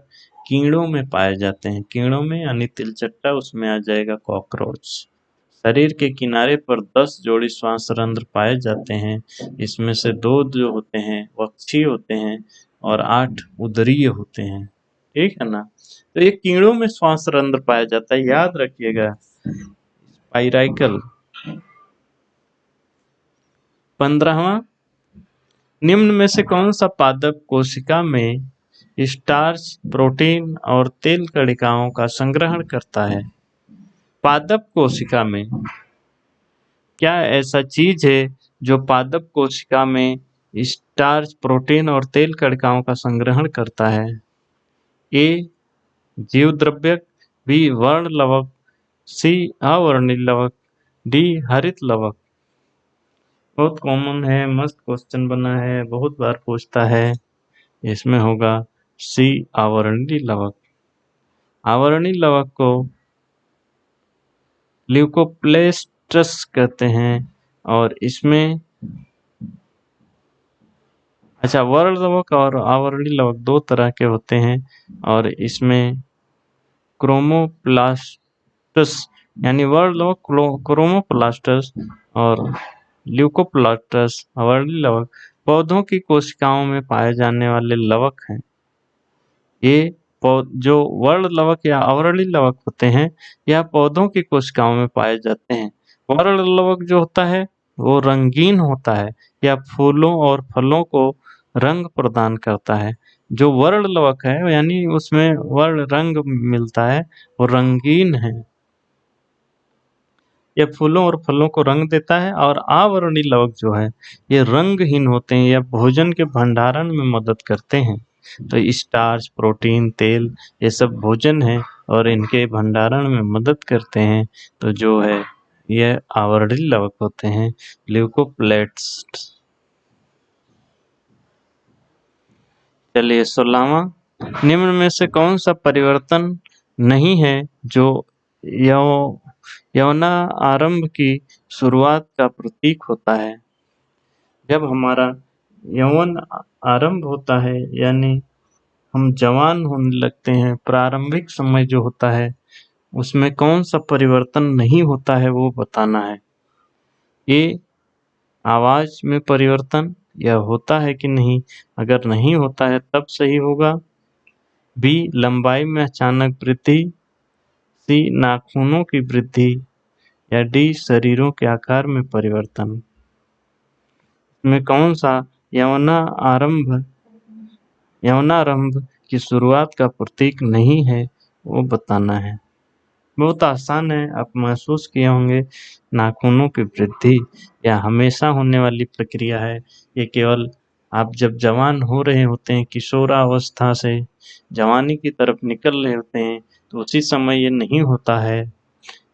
कीड़ों में पाए जाते हैं। कीड़ों में यानी तिलचट्टा, उसमें आ जाएगा कॉकरोच। शरीर के किनारे पर 10 जोड़ी श्वास रंध्र पाए जाते हैं। इसमें से 2 जो होते हैं वो अक्षीय होते हैं और 8 उदरीय होते हैं। ठीक है ना। तो ये कीड़ों में श्वास रंध्र पाया जाता है, याद रखिएगा। स्पाइराइकल। 15वां, निम्न में से कौन सा पादप कोशिका में स्टार्च, प्रोटीन और तेल कणिकाओं का संग्रहण करता है? पादप कोशिका में क्या ऐसा चीज है जो पादप कोशिका में स्टार्च, प्रोटीन और तेल कणिकाओं का संग्रहण करता है? ए जीव द्रव्य, बी वर्ण लवक, सी अवर्णीय लवक, डी हरित लवक। बहुत कॉमन है, मस्त क्वेश्चन बना है, बहुत बार पूछता है। इसमें होगा सी आवरणीय लवक। आवरणीय लवक को ल्यूकोप्लेस्टस कहते हैं और इसमें अच्छा, वर्ण लवक और आवरणीय लवक दो तरह के होते हैं और इसमें क्रोमोप्लास्टस यानी वर्ण लवक क्रोमोप्लास्टस और ल्यूकोप्लास्टस आवरणीय लवक पौधों की कोशिकाओं में पाए जाने वाले लवक हैं। ये जो वर्ण लवक या आवरणीय लवक होते हैं यह पौधों की कोशिकाओं में पाए जाते हैं। वर्ण लवक जो होता है वो रंगीन होता है या फूलों और फलों को रंग प्रदान करता है। जो वर्ण लवक है यानी उसमें वर्ण रंग मिलता है, वो रंगीन है, यह फूलों और फलों को रंग देता है। और आवरणीय लवक जो है ये रंगहीन होते हैं या भोजन के भंडारण में मदद करते हैं। तो स्टार्च, प्रोटीन, तेल ये सब भोजन है और इनके भंडारण में मदद करते हैं। तो जो है यह आवरणीय लवक होते हैं, ल्यूकोप्लेट्स। चलिए 16वां, निम्न में से कौन सा परिवर्तन नहीं है जो यौना आरंभ की शुरुआत का प्रतीक होता है? जब हमारा यौवन आरंभ होता है यानी हम जवान होने लगते हैं, प्रारंभिक समय जो होता है उसमें कौन सा परिवर्तन नहीं होता है वो बताना है। ए आवाज में परिवर्तन, यह होता है कि नहीं, अगर नहीं होता है तब सही होगा। बी लंबाई में अचानक वृद्धि, सी नाखूनों की वृद्धि या डी शरीरों के आकार में परिवर्तन। में कौन सा यौनारंभ की शुरुआत का प्रतीक नहीं है वो बताना है। बहुत आसान है, आप महसूस किए होंगे। नाखूनों की वृद्धि या हमेशा होने वाली प्रक्रिया है। ये केवल आप जब जवान हो रहे होते हैं, किशोरावस्था से जवानी की तरफ निकल रहे होते हैं, तो उसी समय ये नहीं होता है,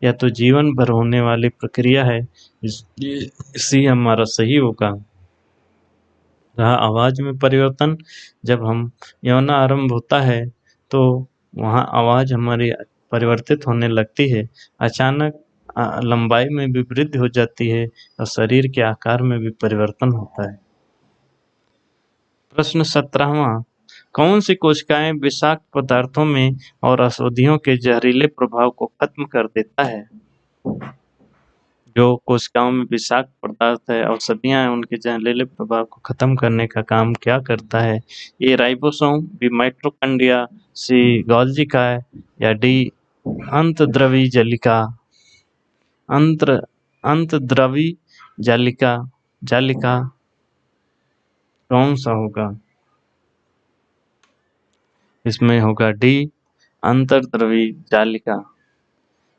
या तो जीवन भर होने वाली प्रक्रिया है। इसलिए इसी हमारा सही होगा। रहा आवाज में परिवर्तन, जब हम यौना आरंभ होता है तो वहाँ आवाज हमारी परिवर्तित होने लगती है। अचानक लंबाई में भी वृद्धि हो जाती है और शरीर के आकार में भी परिवर्तन होता है। प्रश्न 17वां, कौन सी कोशिकाएं विषाक्त पदार्थों में और औषधियों के जहरीले प्रभाव को खत्म कर देता है? जो कोशिकाओं में विषाक्त पदार्थ है, औषधियां हैं, उनके जहरीले प्रभाव को खत्म करने का काम क्या करता है? A ribosome, B mitochondria, C Golgi काय या डी अंतद्रवी जालिका। अंतद्रवी जालिका कौन सा होगा? इसमें होगा डी अंतर्द्रवी जालिका।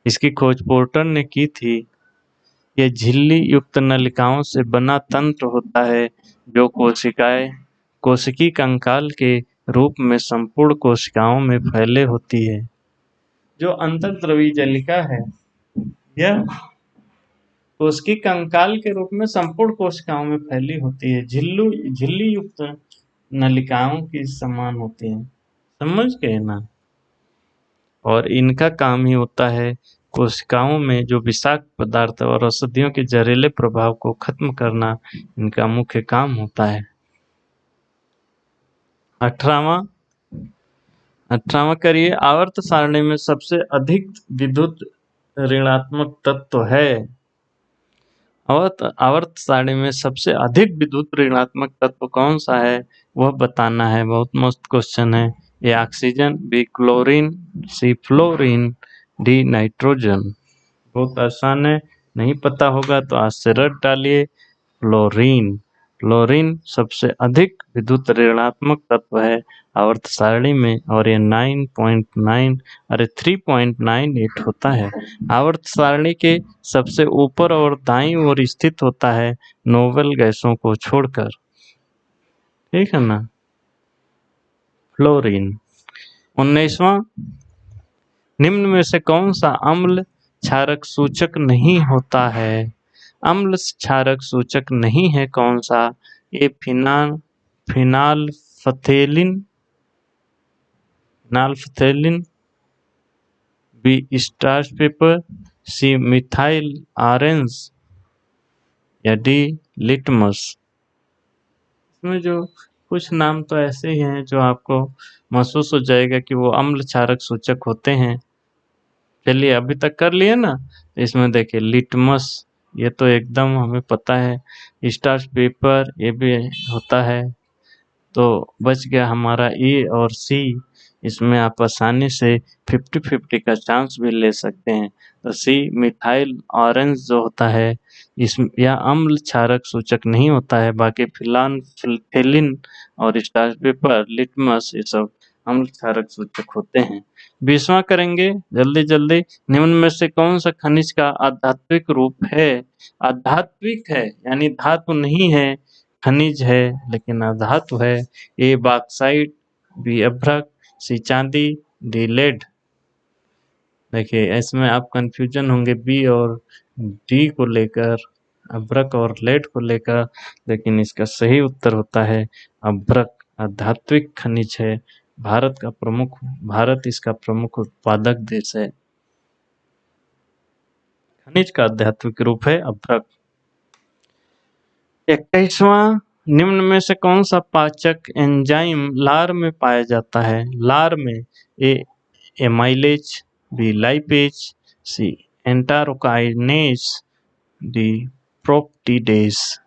इसकी खोज पोर्टर ने की थी। यह झिल्ली युक्त नलिकाओं से बना तंत्र होता है जो कोशिकी कंकाल के रूप में संपूर्ण कोशिकाओं में फैले होती है। जो अंतर्द्रवी जालिका है यह कोशिकी कंकाल के रूप में संपूर्ण कोशिकाओं में फैली होती है, झिल्ली युक्त नलिकाओं की समान होती है। समझ गए ना। और इनका काम ही होता है कोशिकाओं में जो विषाक्त पदार्थ और औषधियों के जहरीले प्रभाव को खत्म करना, इनका मुख्य काम होता है। 18वां करिए, आवर्त सारणी में सबसे अधिक विद्युत ऋणात्मक तत्व है? आवर्त सारणी में सबसे अधिक विद्युत ऋणात्मक तत्व कौन सा है, वह बताना है। बहुत मस्त क्वेश्चन है। A oxygen, B chlorine, C fluorine, D nitrogen. बहुत आसान है, नहीं पता होगा तो आज से रट डालिए। फ्लोरीन। फ्लोरीन सबसे अधिक विद्युत ऋणात्मक तत्व है आवर्त सारणी में, और ये 3.98 होता है। आवर्त सारणी के सबसे ऊपर और दाईं ओर स्थित होता है, नोबेल गैसों को छोड़कर। ठीक है ना। फ्लोरीन। 19वां, निम्न में से कौन सा अम्ल क्षारक सूचक नहीं होता है। अम्ल क्षारक सूचक नहीं है कौन सा। A phenolphthalein, B starch paper, C methyl orange, या डी लिटमस। इसमें जो कुछ नाम तो ऐसे ही हैं जो आपको महसूस हो जाएगा कि वो अम्ल क्षारक सूचक होते हैं। चलिए अभी तक कर लिए ना। इसमें देखिए लिटमस, ये तो एकदम हमें पता है। स्टार्च पेपर ये भी होता है। तो बच गया हमारा ए और सी। इसमें आप आसानी से 50-50 का चांस भी ले सकते हैं। तो सी मिथाइल ऑरेंज जो होता है, इस यह अम्ल क्षारक सूचक नहीं होता है। बाकी फिनाल्फथेलिन और स्टार्च पेपर, लिटमस, ये सब अम्ल क्षारक सूचक होते हैं। 20वां करेंगे जल्दी जल्दी। निम्न में से कौन सा खनिज का आध्यात्मिक रूप है। आध्यात्मिक है यानी धातु नहीं है, खनिज है लेकिन अधातु है। ए बॉक्साइट, बी अभ्रक, सी चांदी, डी लेड। देखिए इसमें आप कंफ्यूजन होंगे बी और डी को लेकर, अभ्रक और लेड को लेकर, लेकिन इसका सही उत्तर होता है अभ्रक। आध्यात्मिक खनिज है। भारत इसका प्रमुख उत्पादक देश है। खनिज का आध्यात्मिक रूप है अभ्रक। 21वां, निम्न में से कौन सा पाचक एंजाइम लार में पाया जाता है। लार में ए एमाइलेज, बी लाइपेज, सी एंटारोकाइनेज, डी प्रोप्टीडेज।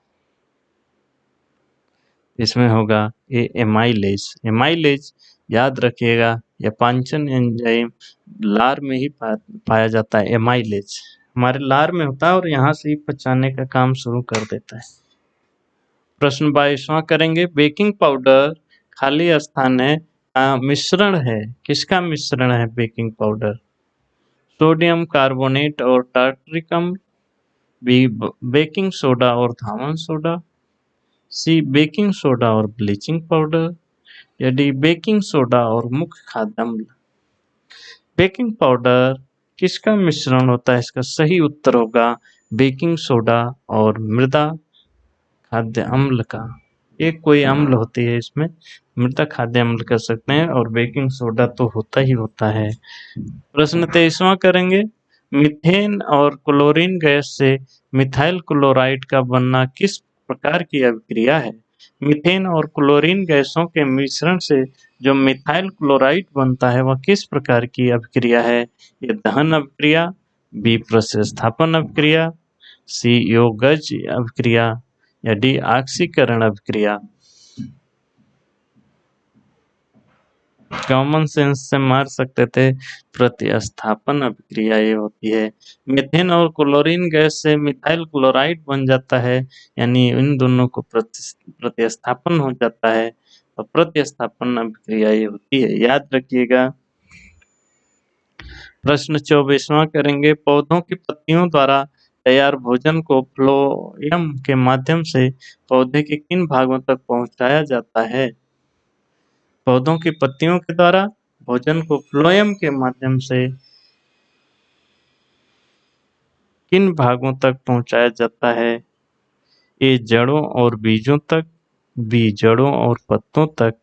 इसमें होगा ए एमाइलेज। एमाइलेज याद रखिएगा, यह पाचन एंजाइम लार में ही पाया जाता है। एमाइलेज हमारे लार में होता है और यहाँ से ही पचाने का काम शुरू कर देता है। प्रश्न 22वां करेंगे। बेकिंग पाउडर खाली स्थान है मिश्रण है। किसका मिश्रण है बेकिंग पाउडर। सोडियम कार्बोनेट और टार्टरिक अम्ल, बी बेकिंग सोडा और धावन सोडा, सी बेकिंग सोडा और ब्लीचिंग पाउडर, या डी बेकिंग सोडा और मुख्य खाद्य अम्ल। बेकिंग पाउडर किसका मिश्रण होता है, इसका सही उत्तर होगा बेकिंग सोडा और मृदा खाद्य अम्ल का। एक कोई अम्ल होती है इसमें, मृदा खाद्य अम्ल कर सकते हैं, और बेकिंग सोडा तो होता ही होता है। प्रश्न 23वां करेंगे। मीथेन और क्लोरीन गैस से मिथाइल क्लोराइड का बनना किस प्रकार की अभिक्रिया है। मीथेन और क्लोरीन गैसों के मिश्रण से जो मिथाइल क्लोराइड बनता है वह किस प्रकार की अभिक्रिया है। ये दहन अभिक्रिया, बी प्रतिस्थापन अभिक्रिया, सी योगज अभिक्रिया, या डी ऑक्सीकरण अभिक्रिया। कॉमन सेंस से मार सकते थे, प्रतिस्थापन अभिक्रिया ये होती है। मीथेन और क्लोरीन गैस से मिथाइल क्लोराइड बन जाता है, यानी इन दोनों को प्रतिस्थापन हो जाता है, और प्रतिस्थापन अभिक्रिया ये होती है, याद रखिएगा। प्रश्न 24वां करेंगे। पौधों की पत्तियों द्वारा तैयार भोजन को फ्लोएम के माध्यम से पौधे के किन भागों तक पहुंचाया जाता है। पौधों की पत्तियों के द्वारा भोजन को फ्लोएम के माध्यम से किन भागों तक पहुंचाया जाता है। ए जड़ों और बीजों तक, बी जड़ों और पत्तों तक,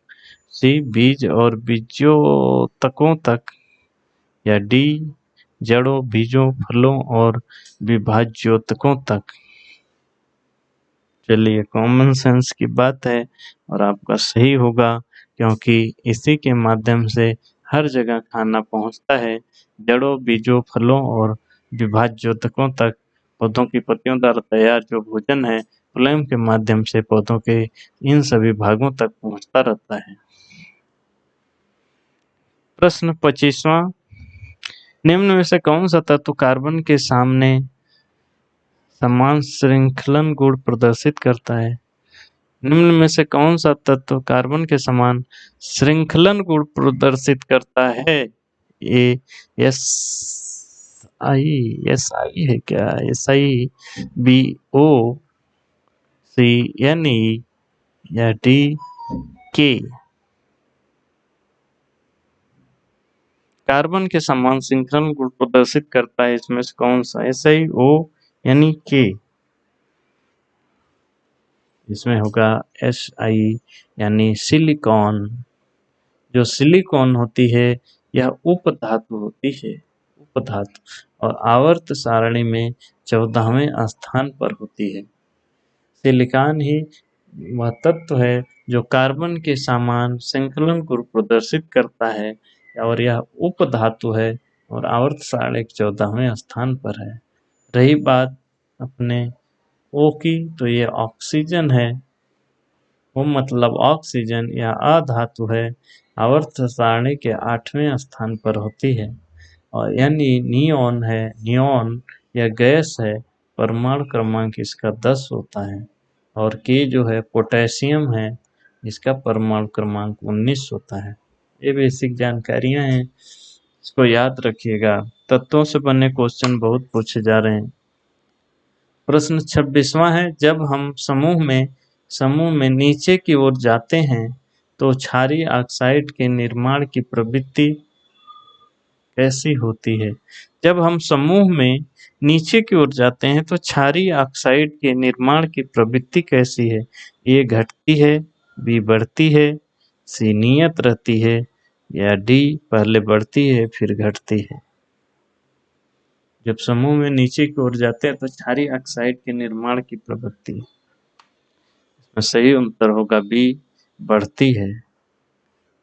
सी बीज और बीजोतकों तक, या डी जड़ों, बीजों, फलों और विभाज्योतकों तक। चलिए कॉमन सेंस की बात है और आपका सही होगा, क्योंकि इसी के माध्यम से हर जगह खाना पहुंचता है। जड़ों, बीजों, फलों और विभाज्योतकों तक पौधों की पत्तियों द्वारा तैयार जो भोजन है फ्लोएम के माध्यम से पौधों के इन सभी भागों तक पहुंचता रहता है। प्रश्न 25वां, निम्न में से कौन सा तत्व कार्बन के सामने समान श्रृंखलन गुण प्रदर्शित करता है? निम्न में से कौन सा तत्व कार्बन के समान श्रृंखलन गुण प्रदर्शित करता है? ए एस आई है क्या? SiBO, CNE या DK? कार्बन के समान श्रृंखलन गुण प्रदर्शित करता है इसमें से कौन सा? SiO यानी K? इसमें होगा Si यानी सिलिकॉन। जो सिलिकॉन होती है यह उपधातु होती है, उपधातु, और आवर्त सारणी में 14वें स्थान पर होती है। सिलिकॉन ही वह तत्व है जो कार्बन के समान श्रृंखलन को प्रदर्शित करता है और यह उपधातु है और आवर्त सारणी के 14वें स्थान पर है। रही बात अपने O की, तो ये ऑक्सीजन है। वो मतलब ऑक्सीजन या अधातु है, आवर्त सारणी के 8वें स्थान पर होती है। और यानी नियोन है, नियोन या गैस है, परमाणु क्रमांक इसका 10 होता है। और के जो है पोटेशियम है, इसका परमाणु क्रमांक 19 होता है। ये बेसिक जानकारियां हैं, इसको याद रखिएगा। तत्वों से बने क्वेश्चन बहुत पूछे जा रहे हैं। प्रश्न 26वां है, जब हम समूह में नीचे की ओर जाते हैं तो क्षारीय ऑक्साइड के निर्माण की प्रवृत्ति कैसी होती है? जब हम समूह में नीचे की ओर जाते हैं तो क्षारीय ऑक्साइड के निर्माण की प्रवृत्ति कैसी है? ए घटती है, बी बढ़ती है, सी नियत रहती है या डी पहले बढ़ती है फिर घटती है? जब समूह में नीचे की ओर जाते हैं तो क्षारीय ऑक्साइड के निर्माण की प्रवृत्ति, इसमें सही उत्तर होगा बी, बढ़ती है।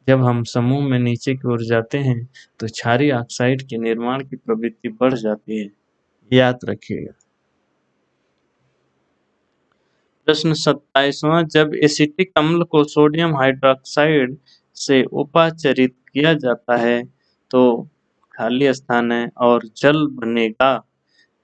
जब हम समूह में नीचे की ओर जाते हैं तो क्षारीय ऑक्साइड के निर्माण की प्रवृत्ति बढ़ जाती है, याद रखिएगा। प्रश्न 27वां, जब एसिटिक अम्ल को सोडियम हाइड्रोक्साइड से उपाचरित किया जाता है तो खाली स्थान है और जल बनेगा।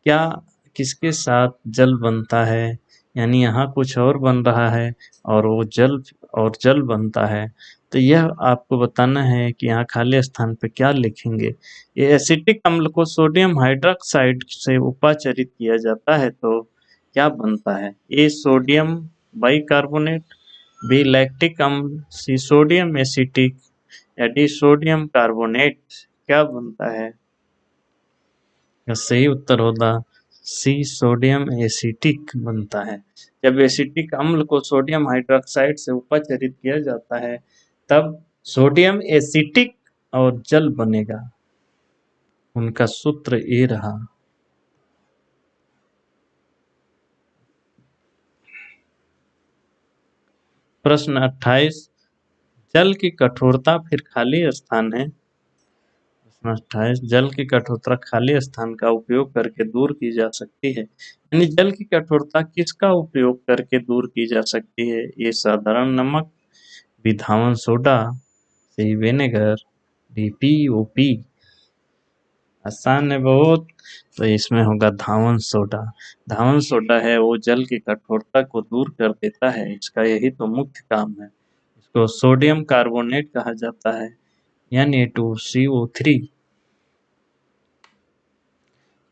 क्या किसके साथ जल बनता है? यानी यहाँ कुछ और बन रहा है और वो जल बनता है, तो यह आपको बताना है कि यहाँ खाली स्थान पे क्या लिखेंगे। ये एसिटिक अम्ल को सोडियम हाइड्रोक्साइड से उपाचरित किया जाता है तो क्या बनता है? A sodium bicarbonate, B lactic अम्ल, सी सोडियम एसिटिक या डी सोडियम कार्बोनेट? क्या बनता है? सही उत्तर होगा सी, सोडियम एसिटिक बनता है। जब एसिटिक अम्ल को सोडियम हाइड्रोक्साइड से उपाचरित किया जाता है तब सोडियम एसिटिक और जल बनेगा। उनका सूत्र ये रहा। प्रश्न 28, जल की कठोरता फिर खाली स्थान है। प्रश्न 28, जल की कठोरता खाली स्थान का उपयोग करके दूर की जा सकती है। यानी जल की कठोरता किसका उपयोग करके दूर की जा सकती है? ये साधारण नमक, बी धावन सोडा, सी विनेगर, डी POP? आसान है बहुत, तो इसमें होगा धावन सोडा। धावन सोडा है वो जल की कठोरता को दूर कर देता है, इसका यही तो मुख्य काम है। इसको सोडियम कार्बोनेट कहा जाता है, यानी 2CO3।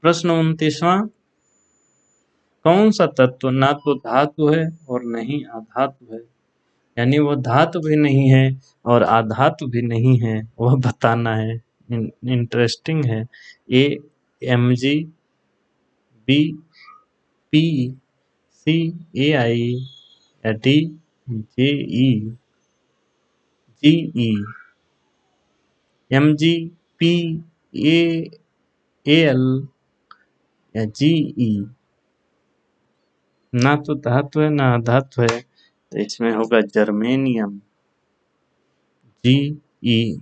प्रश्न 29वां, कौन सा तत्व ना तो धातु है और नहीं अधातु है? यानी वो धातु भी नहीं है और अधातु भी नहीं है, वह बताना है। इंटरेस्टिंग है। ए Mg, बी PCAI या डी GE? MgPAL या GE? ना तो धातु है ना अधातु है, तो इसमें होगा जर्मेनियम, GE।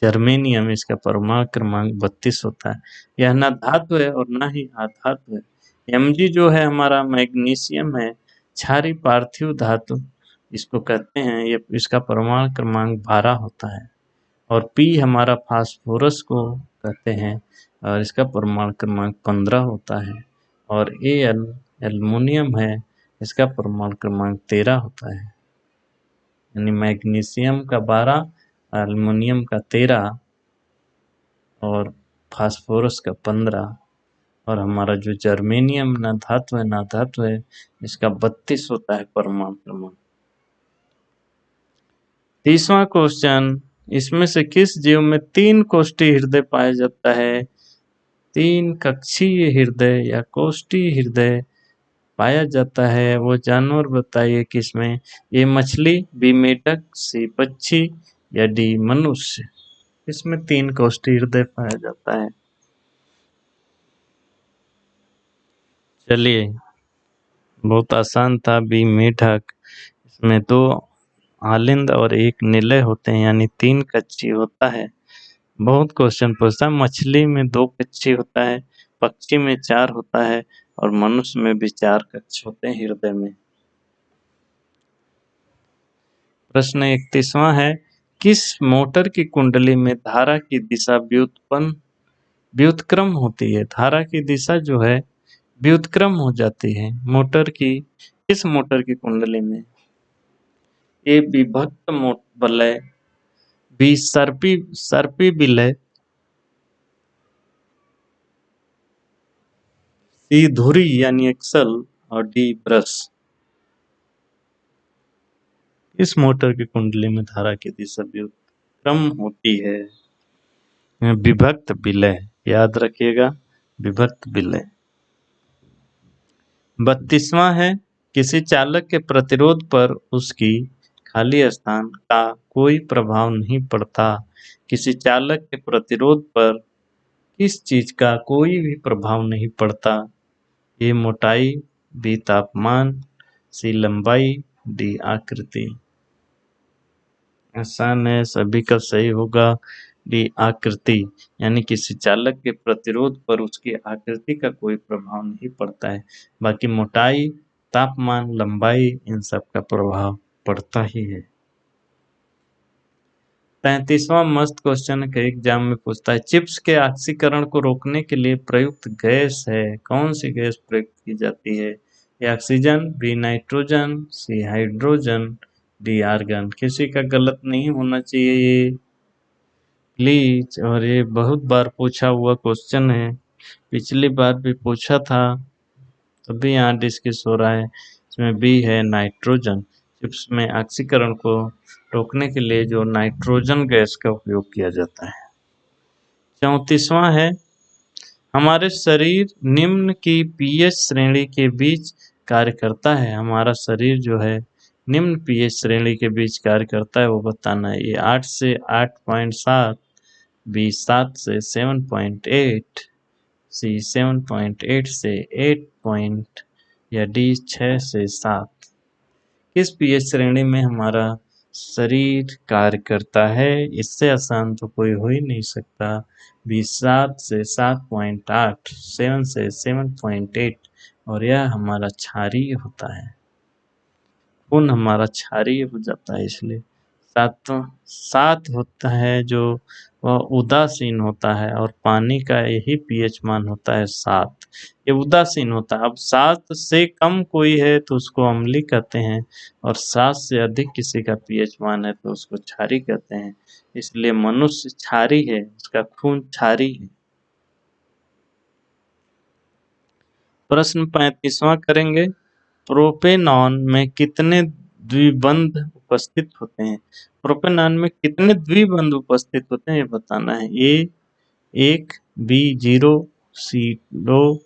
जर्मेनियम, इसका परमाणु क्रमांक 32 होता है। यह ना धातु है और ना ही अधातु है, Mg जो है हमारा मैग्नीशियम है, क्षारीय पार्थिव धातु इसको कहते हैं। ये इसका परमाणु क्रमांक 12 होता है। और P हमारा फास्फोरस को कहते हैं और इसका परमाणु क्रमांक 15 होता है। और Al एल्युमिनियम है, इसका परमाणु क्रमांक 13 होता है। यानी मैग्नीशियम का 12, एल्युमिनियम का 13 और फास्फोरस का 15। और हमारा जो जर्मेनियम ना धातु है, इसका 32 होता है परमाणु क्रमांक। 30वां क्वेश्चन, इसमें से किस जीव में 3 कोष्ठी हृदय पाया जाता है? 3 कक्षीय हृदय या कोष्ठी हृदय पाया जाता है, वो जानवर बताइए किसमें? ए मछली, बी मेढक, सी पक्षी या डी मनुष्य? इसमें 3 कोष्ठी हृदय पाया जाता है। चलिए, बहुत आसान था। बी मेढक, इसमें 2 आलिंद और 1 निलय होते हैं, यानी 3 कक्षी होता है। बहुत क्वेश्चन पूछता है। मछली में 2 कक्षी होता है, पक्षी में 4 होता है और मनुष्य में भी 4 कक्ष होते हैं हृदय में। प्रश्न 31वां है, किस मोटर की कुंडली में धारा की दिशा व्युत्क्रम होती है? धारा की दिशा जो है व्युत्क्रम हो जाती है मोटर की, किस मोटर की कुंडली में? ए विभक्त वलय, बी सर्पी विलय, सी धुरी यानी एक्सल और डी ब्रश। इस मोटर की कुंडली में धारा की दिशा व्युत्क्रम होती है। विभक्त विलय, याद रखिएगा, विभक्त विलय। 32वां है, किसी चालक के प्रतिरोध पर उसकी खाली स्थान का कोई प्रभाव नहीं पड़ता। किसी चालक के प्रतिरोध पर किस चीज का कोई भी प्रभाव नहीं पड़ता? ए मोटाई, बी तापमान, सी लंबाई, डी आकृति। आसान है, सभी का सही होगा डी आकृति। यानी किसी चालक के प्रतिरोध पर उसकी आकृति का कोई प्रभाव नहीं पड़ता है। बाकी मोटाई, तापमान, लंबाई, इन सब का प्रभाव पड़ता ही है। 35वां मस्त क्वेश्चन के एग्जाम में पूछता है, चिप्स के ऑक्सीकरण को रोकने के लिए प्रयुक्त गैस है, कौन सी गैस प्रयुक्त की जाती है? A oxygen, B nitrogen, C hydrogen, D argon. किसी का गलत नहीं होना चाहिए ये प्लीज। और ये बहुत बार पूछा हुआ क्वेश्चन है, पिछली बार भी पूछा था, तभी यहाँ डिस्कस हो रहा है। इसमें बी है नाइट्रोजन। चिप्स में ऑक्सीकरण को रोकने के लिए जो नाइट्रोजन गैस का उपयोग किया जाता है। 34वां है, हमारे शरीर निम्न की पीएच श्रेणी के बीच कार्य करता है। हमारा शरीर जो है निम्न पीएच श्रेणी के बीच कार्य करता है, वो बताना है। ये 8 से 8.7, बी 7 से 7.8, सी 7.8 से 8 पॉइंट या डी 6 से 7। किस पीएच श्रेणी में हमारा शरीर कार्य करता है? इससे आसान तो कोई हो ही नहीं सकता। बी 7 से 7.8, 7 से 7.8, और यह हमारा क्षारीय होता है। खून हमारा क्षारीय हो जाता है, इसलिए 7 होता है जो वह उदासीन होता है। और पानी का यही पीएच मान होता है 7, ये उदासीन होता है। अब 7 से कम कोई है तो उसको अम्लीय कहते हैं, और 7 से अधिक किसी का पीएच मान है तो उसको क्षारीय कहते हैं। इसलिए मनुष्य क्षारीय है, उसका खून क्षारीय है। प्रश्न 35वां करेंगे, प्रोपेनॉन में कितने द्विबंध उपस्थित होते हैं? प्रोपेनॉन में कितने द्विबंध उपस्थित होते हैं ये बताना है। ए 1, बी 0, सी 2,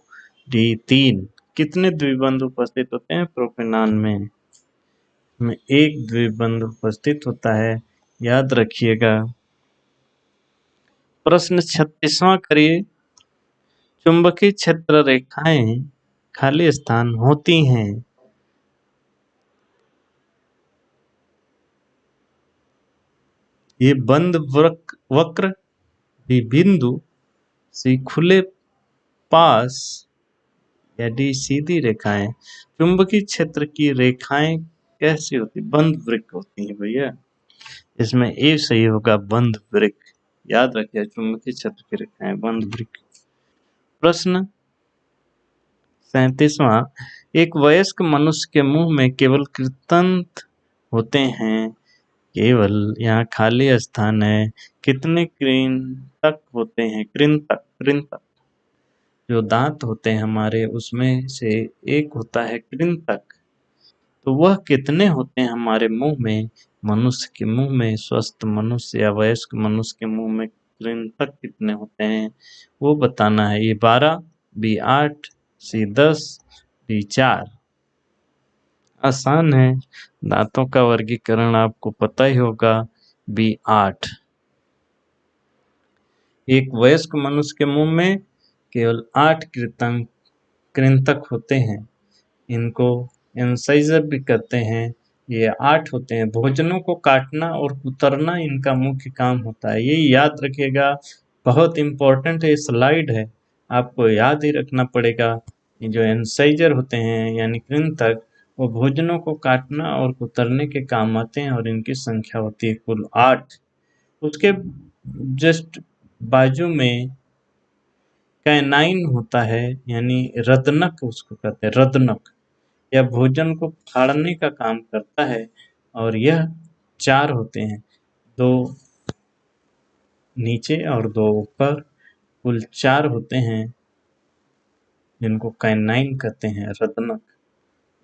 डी 3। कितने द्विबंध उपस्थित होते हैं प्रोपेनॉन में? एक द्विबंध उपस्थित होता है, याद रखिएगा। प्रश्न 36वां करिए, चुंबकीय क्षेत्र रेखाएं खाली स्थान होती हैं। ये बंद वक्र, बी बिंदु, सी खुले पास या डी सीधी रेखाएं? चुंबकीय क्षेत्र की रेखाएं कैसी होती? बंद वृत्त होती हैं भैया। इसमें ए सही होगा, बंद वृत्त। याद रखिए, चुंबकीय क्षेत्र की रेखाएं बंद वृत्त। प्रश्न 37वां, एक वयस्क मनुष्य के मुंह में केवल कृंतक होते हैं। केवल, यहाँ खाली स्थान है। कितने कृंतक होते हैं? कृंतक, कृंतक जो दांत होते हैं हमारे, उसमें से एक होता है कृंतक। तो वह कितने होते हैं हमारे मुंह में? मनुष्य के मुंह में, स्वस्थ मनुष्य या वयस्क मनुष्य के मुंह में कृंतक कितने होते हैं, वो बताना है। ये 12, बी 8, सी 10, डी 4। आसान है, दांतों का वर्गीकरण आपको पता ही होगा। बी 8। एक वयस्क मनुष्य के मुंह में केवल 8 कृंतक होते हैं। इनको इंसाइजर भी कहते हैं। ये 8 होते हैं। भोजनों को काटना और कुतरना इनका मुख्य काम होता है। ये याद रखिएगा, बहुत इंपॉर्टेंट है, स्लाइड है, आपको याद ही रखना पड़ेगा। ये जो इंसाइजर होते हैं यानी कृंतक, वो भोजनों को काटना और कुतरने के काम आते हैं और इनकी संख्या होती है कुल 8। उसके जस्ट बाजू में कैनाइन होता है, यानी रदनक उसको कहते हैं, रदनक। यह भोजन को फाड़ने का काम करता है और यह 4 होते हैं, 2 नीचे और 2 ऊपर, कुल 4 होते हैं जिनको कैनाइन कहते हैं, रदनक।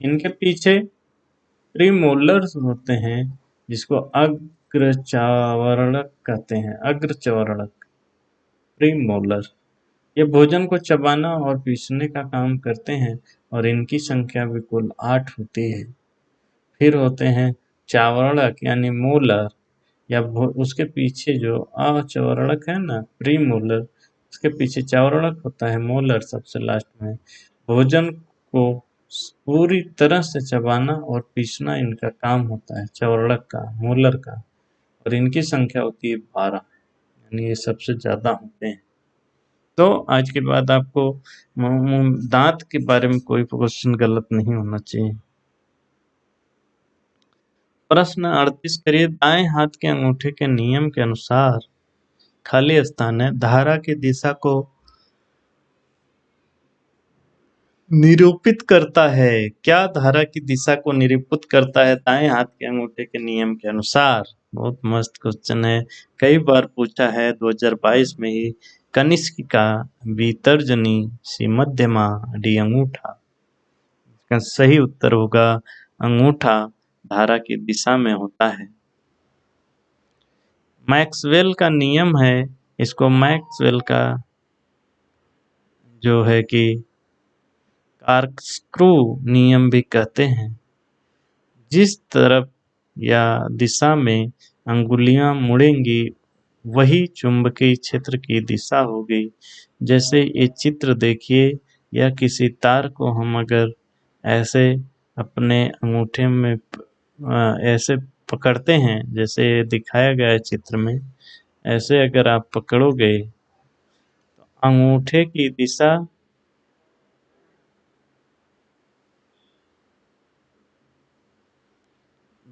इनके पीछे प्रीमोलर्स होते हैं जिसको अग्रचर्वणक कहते हैं, अग्रचर्वणक, प्रीमोलर। ये भोजन को चबाना और पीसने का काम करते हैं और इनकी संख्या भी कुल 8 होती है। फिर होते हैं चावरणक यानी मोलर, या उसके पीछे जो अचवरणक है ना, प्री मोलर, उसके पीछे चावरणक होता है, मोलर सबसे लास्ट में। भोजन को पूरी तरह से चबाना और पीसना इनका काम होता है, चवरणक का, मोलर का। और इनकी संख्या होती है 12, यानी ये सबसे ज्यादा होते हैं। तो आज के बाद आपको दांत के बारे में कोई क्वेश्चन गलत नहीं होना चाहिए। प्रश्न 38 करिए, दाएं हाथ के अंगूठे के नियम के अनुसार, खाली स्थान है, धारा की दिशा को निरूपित करता है। क्या धारा की दिशा को निरूपित करता है दाएं हाथ के अंगूठे के नियम के अनुसार? बहुत मस्त क्वेश्चन है, कई बार पूछा है, 2022 में ही। कनिष्क का, बी तर्जनी, सी मध्यमा, डी अंगूठा। इसका सही उत्तर होगा अंगूठा धारा की दिशा में होता है। मैक्सवेल का नियम है, इसको मैक्सवेल का जो है कि कॉर्कस्क्रू नियम भी कहते हैं। जिस तरफ या दिशा में अंगुलियां मुड़ेंगी वही चुंबकीय क्षेत्र की दिशा होगी। जैसे ये चित्र देखिए, या किसी तार को हम अगर ऐसे अपने अंगूठे में ऐसे पकड़ते हैं, जैसे दिखाया गया है चित्र में, ऐसे अगर आप पकड़ोगे तो अंगूठे की दिशा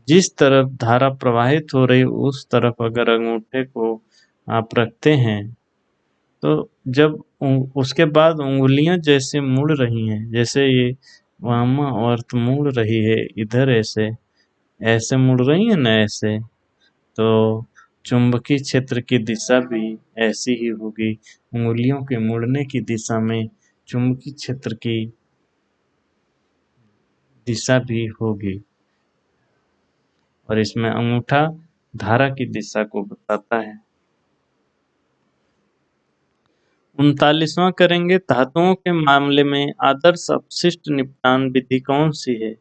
जिस तरफ धारा प्रवाहित हो रही उस तरफ अगर अंगूठे को आप रखते हैं, तो जब उसके बाद उंगलियां जैसे मुड़ रही हैं, जैसे ये वामावर्त मुड़ रही है इधर, ऐसे ऐसे मुड़ रही है ना, ऐसे, तो चुंबकीय क्षेत्र की दिशा भी ऐसी ही होगी। उंगलियों के मुड़ने की दिशा में चुंबकीय क्षेत्र की दिशा भी होगी। और इसमें अंगूठा धारा की दिशा को बताता है। 39वां करेंगे, धातुओं के मामले में आदर्श अपशिष्ट निपटान विधि कौन सी है?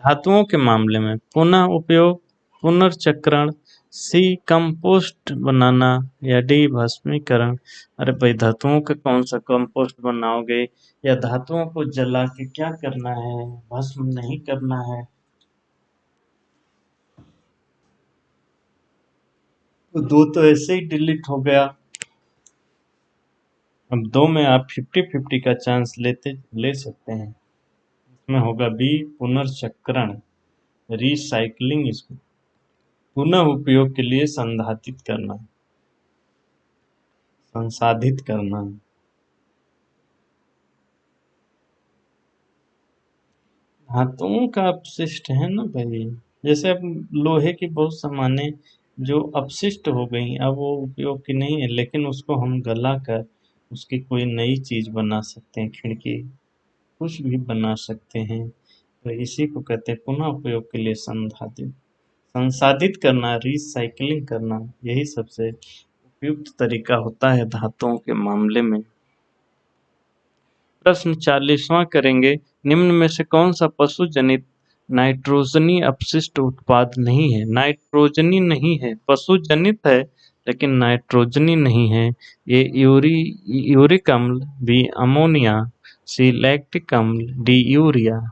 धातुओं के मामले में पुनः उपयोग, पुनर्चक्रण, सी कंपोस्ट बनाना, या डी भस्मीकरण। अरे भाई, धातुओं का कौन सा कंपोस्ट बनाओगे, या धातुओं को जला के क्या करना है, भस्म नहीं करना है। तो 2 तो ऐसे ही डिलीट हो गया। अब दो में आप 50-50 का चांस ले सकते हैं। इसमें होगा बी, पुनर्चक्रण, रिसाइकलिंग, इसको पुनः उपयोग के लिए संसाधित करना। धातुओं का अपशिष्ट है ना भाई। जैसे अब लोहे की बहुत सामानें जो अपशिष्ट हो गई, अब वो उपयोग की नहीं है, लेकिन उसको हम गला कर उसकी कोई नई चीज बना सकते हैं, खिड़की कुछ भी बना सकते हैं। तो इसी को कहते हैं पुनः उपयोग के लिए संसाधित संसाधित करना, रिसाइकलिंग करना, यही सबसे उपयुक्त तरीका होता है धातुओं के मामले में। प्रश्न 40वां करेंगे, निम्न में से कौन सा पशु जनित नाइट्रोजनी अपशिष्ट उत्पाद नहीं है? नाइट्रोजनी नहीं है, पशु जनित है लेकिन नाइट्रोजनी नहीं है। ये यूरिक अम्ल, बी अमोनिया, सी लैक्टिक अम्ल, डी यूरिया।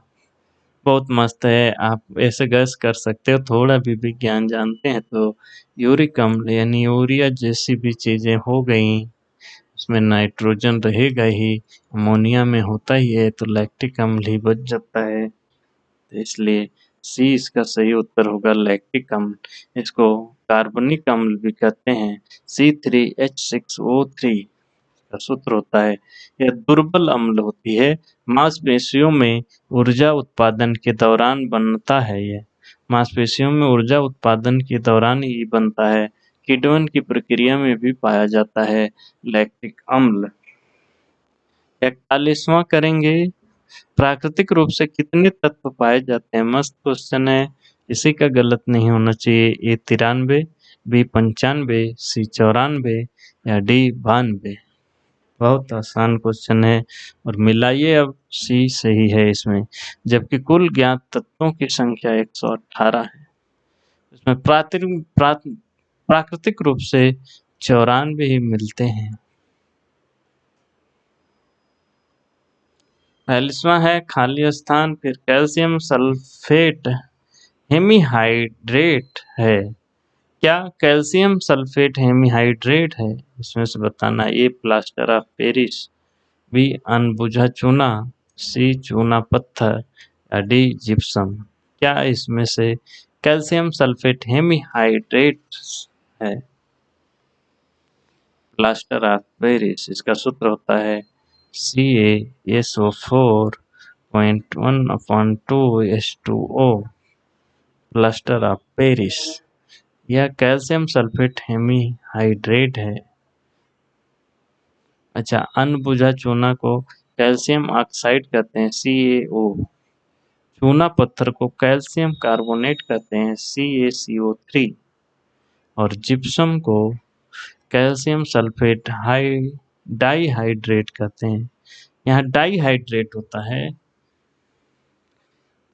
बहुत मस्त है, आप ऐसे गैस कर सकते हो, थोड़ा भी विज्ञान जानते हैं तो यूरिक अम्ल यानी यूरिया जैसी भी चीजें हो गई, उसमें नाइट्रोजन रहेगा ही, अमोनिया में होता ही है, तो लैक्टिक अम्ल ही बच जाता है। तो इसलिए सी इसका सही उत्तर होगा, लैक्टिक अम्ल। इसको कार्बनिक अम्ल भी कहते हैं, C3H6O3 का सूत्र होता है। यह दुर्बल अम्ल होती है, मांसपेशियों में ऊर्जा उत्पादन के दौरान बनता है। यह मांसपेशियों में ऊर्जा उत्पादन के दौरान ही बनता है। किण्वन की प्रक्रिया में भी पाया जाता है लैक्टिक अम्ल। 41वां करेंगे, प्राकृतिक रूप से कितने तत्व पाए जाते हैं? मस्त क्वेश्चन है, इसी का गलत नहीं होना चाहिए। ए 93, बी 95, सी 94 या डी 92। बहुत आसान क्वेश्चन है और मिलाइए अब, सी सही है इसमें। जबकि कुल ज्ञात तत्वों की संख्या 118 है। इसमें प्राकृतिक रूप से 94 ही मिलते हैं। 42वां है, खाली स्थान, फिर कैल्शियम सल्फेट हेमीहाइड्रेट है। क्या कैल्शियम सल्फेट हेमीहाइड्रेट है? इसमें से बताना। ए प्लास्टर ऑफ पेरिस, बी अनबुझा चूना, सी चूना पत्थर या डी जिप्सम। क्या इसमें से कैल्शियम सल्फेट हेमीहाइड्रेट है? प्लास्टर ऑफ पेरिस, इसका सूत्र होता है CaSO4.1/2H2O। प्लास्टर ऑफ पेरिस, यह कैल्शियम सल्फेट हेमीहाइड्रेट है। अच्छा, अनबुझा चूना को कैल्शियम ऑक्साइड कहते हैं, CaO। चूना पत्थर को कैल्शियम कार्बोनेट कहते हैं, CaCO3। और जिप्सम को कैल्शियम सल्फेट डाइहाइड्रेट कहते हैं। यहाँ डाइहाइड्रेट होता है,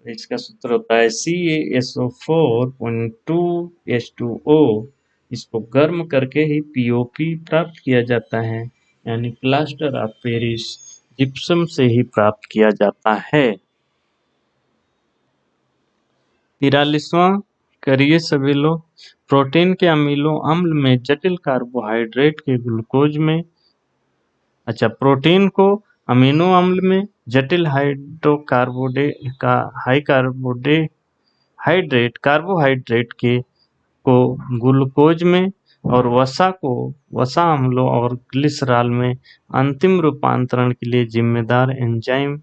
इसका सूत्र होता है CaSO4.2H2O। इसको गर्म करके ही POP प्राप्त किया जाता है, यानी प्लास्टर ऑफ पेरिस जिप्सम से ही प्राप्त किया जाता है। 43वां करिए सभी लोग, प्रोटीन के अमीनो अम्ल में जटिल कार्बोहाइड्रेट के ग्लूकोज में, अच्छा, प्रोटीन को अमीनो अम्ल में, जटिल कार्बोहाइड्रेट के को ग्लूकोज में, और वसा अम्लों और ग्लिसरॉल में अंतिम रूपांतरण के लिए जिम्मेदार एंजाइम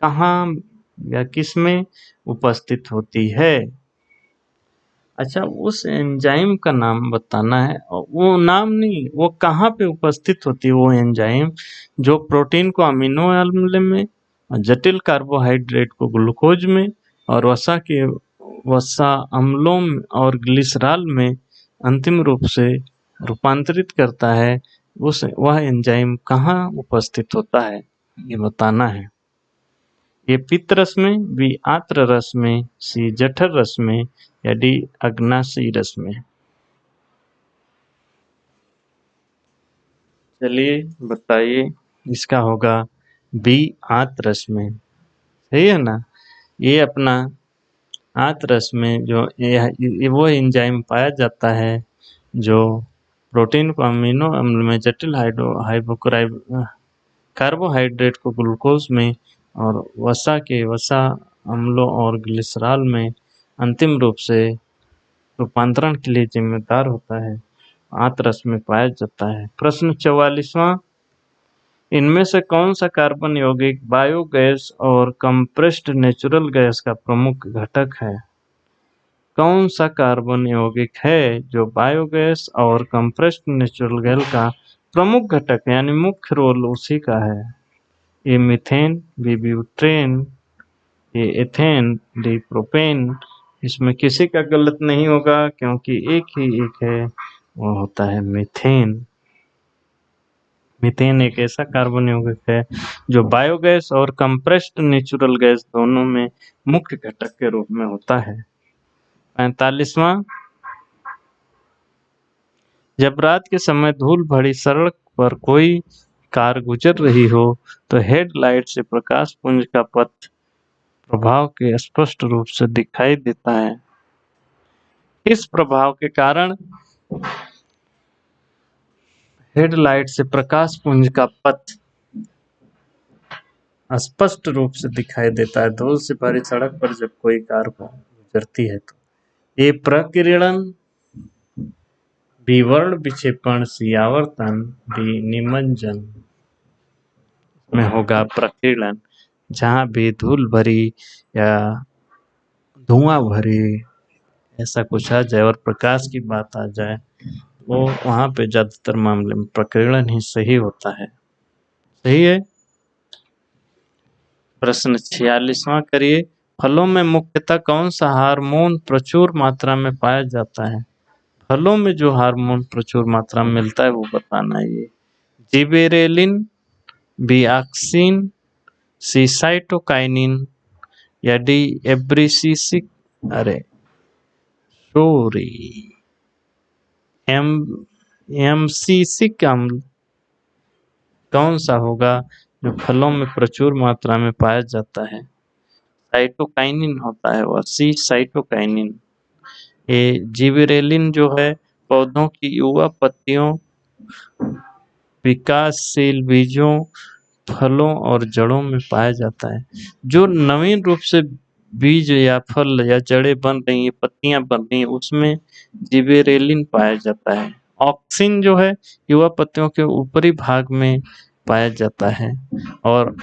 कहाँ या किस में उपस्थित होती है? अच्छा, उस एंजाइम का नाम बताना है, और वो नाम नहीं, वो कहाँ पे उपस्थित होती है वो एंजाइम जो प्रोटीन को अमीनो अम्ल में, जटिल कार्बोहाइड्रेट को ग्लूकोज में, और वसा अम्लों और ग्लिसरॉल में अंतिम रूप से रूपांतरित करता है। वह एंजाइम कहाँ उपस्थित होता है, ये बताना है। ये पित्त रस में, बी आंत्र रस में, सी जठर रस में या डी अग्नाशयी रस में। चलिए बताइए, इसका होगा बी आंत्र रस में। सही है ना? ये अपना आंत्र रस में जो ये वो एंजाइम पाया जाता है जो प्रोटीन को अमीनो अम्ल में, जटिल कार्बोहाइड्रेट को ग्लूकोज में और वसा के वसा अम्लों और ग्लिसरॉल में अंतिम रूप से रूपांतरण के लिए जिम्मेदार होता है, आंतरस में पाया जाता है। प्रश्न 44वां, इनमें से कौन सा कार्बन यौगिक बायोगैस और कंप्रेस्ड नेचुरल गैस का प्रमुख घटक है? कौन सा कार्बन यौगिक है जो बायोगैस और कंप्रेस्ड नेचुरल गैस का प्रमुख घटक है, यानी मुख्य रोल उसी का है? A methane, B butane, A ethane, D propane. इसमें किसी का गलत नहीं होगा क्योंकि एक ही एक है, वो होता है मीथेन। मीथेन एक ऐसा कार्बन यौगिक है जो बायोगैस और कंप्रेस्ड नेचुरल गैस दोनों में मुख्य घटक के रूप में होता है। 45वां, जब रात के समय धूल भरी सड़क पर कोई कार गुजर रही हो तो हेडलाइट से प्रकाश पुंज का पथ प्रभाव के स्पष्ट रूप से दिखाई देता है। इस प्रभाव के कारण हेडलाइट से प्रकाश पुंज का पथ स्पष्ट रूप से दिखाई देता है धूल से भरी सड़क पर जब कोई कार गुजरती है तो। ये प्रकीर्णन, विवर्ण विक्षेपण, सी आवर्तन, डी निमज्जन में होगा प्रकीर्णन। जहाँ भी धूल भरी या धुआं भरी ऐसा कुछ आ जाए और प्रकाश की बात आ जाए, वो वहाँ पे ज्यादातर मामले में प्रकीर्णन ही सही होता है। सही है। प्रश्न 46वां करिए, फलों में मुख्यतः कौन सा हार्मोन प्रचुर मात्रा में पाया जाता है? फलों में जो हार्मोन प्रचुर मात्रा में मिलता है वो बताना है। ये जिबेरेलिन, बी ऑक्सिन, सी साइटोकाइनिन या डी एब्रिसिसिक एमसिसिक अम्ल कौन सा होगा जो फलों में प्रचुर मात्रा में पाया जाता है? साइटोकाइनिन होता है वह, सी साइटोकाइनिन। ये जिबरेलिन जो है पौधों की युवा पत्तियों, विकासशील बीजों, फलों और जड़ों में पाया जाता है। जो नवीन रूप से बीज या फल या जड़ें बन रही हैं, पत्तियां बन रही हैं, उसमें जिबेरेलिन पाया जाता है। ऑक्सिन जो है युवा पत्तियों के ऊपरी भाग में पाया जाता है और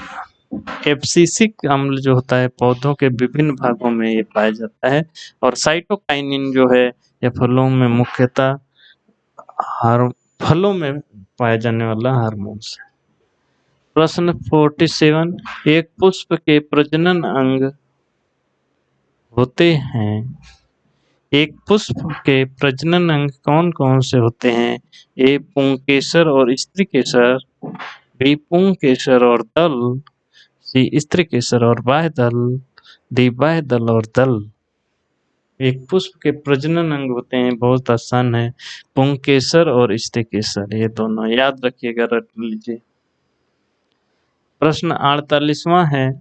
एब्सिसिक अम्ल जो होता है पौधों के विभिन्न भागों में ये पाया जाता है। और साइटोकाइनिन जो है यह फलों में मुख्यतः फलों में पाया जाने वाला हार्मोन्स है। प्रश्न 47, एक पुष्प के प्रजनन अंग होते हैं। एक पुष्प के प्रजनन अंग कौन कौन से होते हैं? ए पुंकेसर और स्त्रीकेसर, बी पुंकेसर और दल, सी स्त्रीकेसर और बाह्यदल, डी बाह्यदल और दल। एक पुष्प के प्रजनन अंग होते हैं, बहुत आसान है, पुंकेसर और स्त्रीकेसर, ये दोनों याद रखिएगा, रट लीजिए। प्रश्न 48वां है,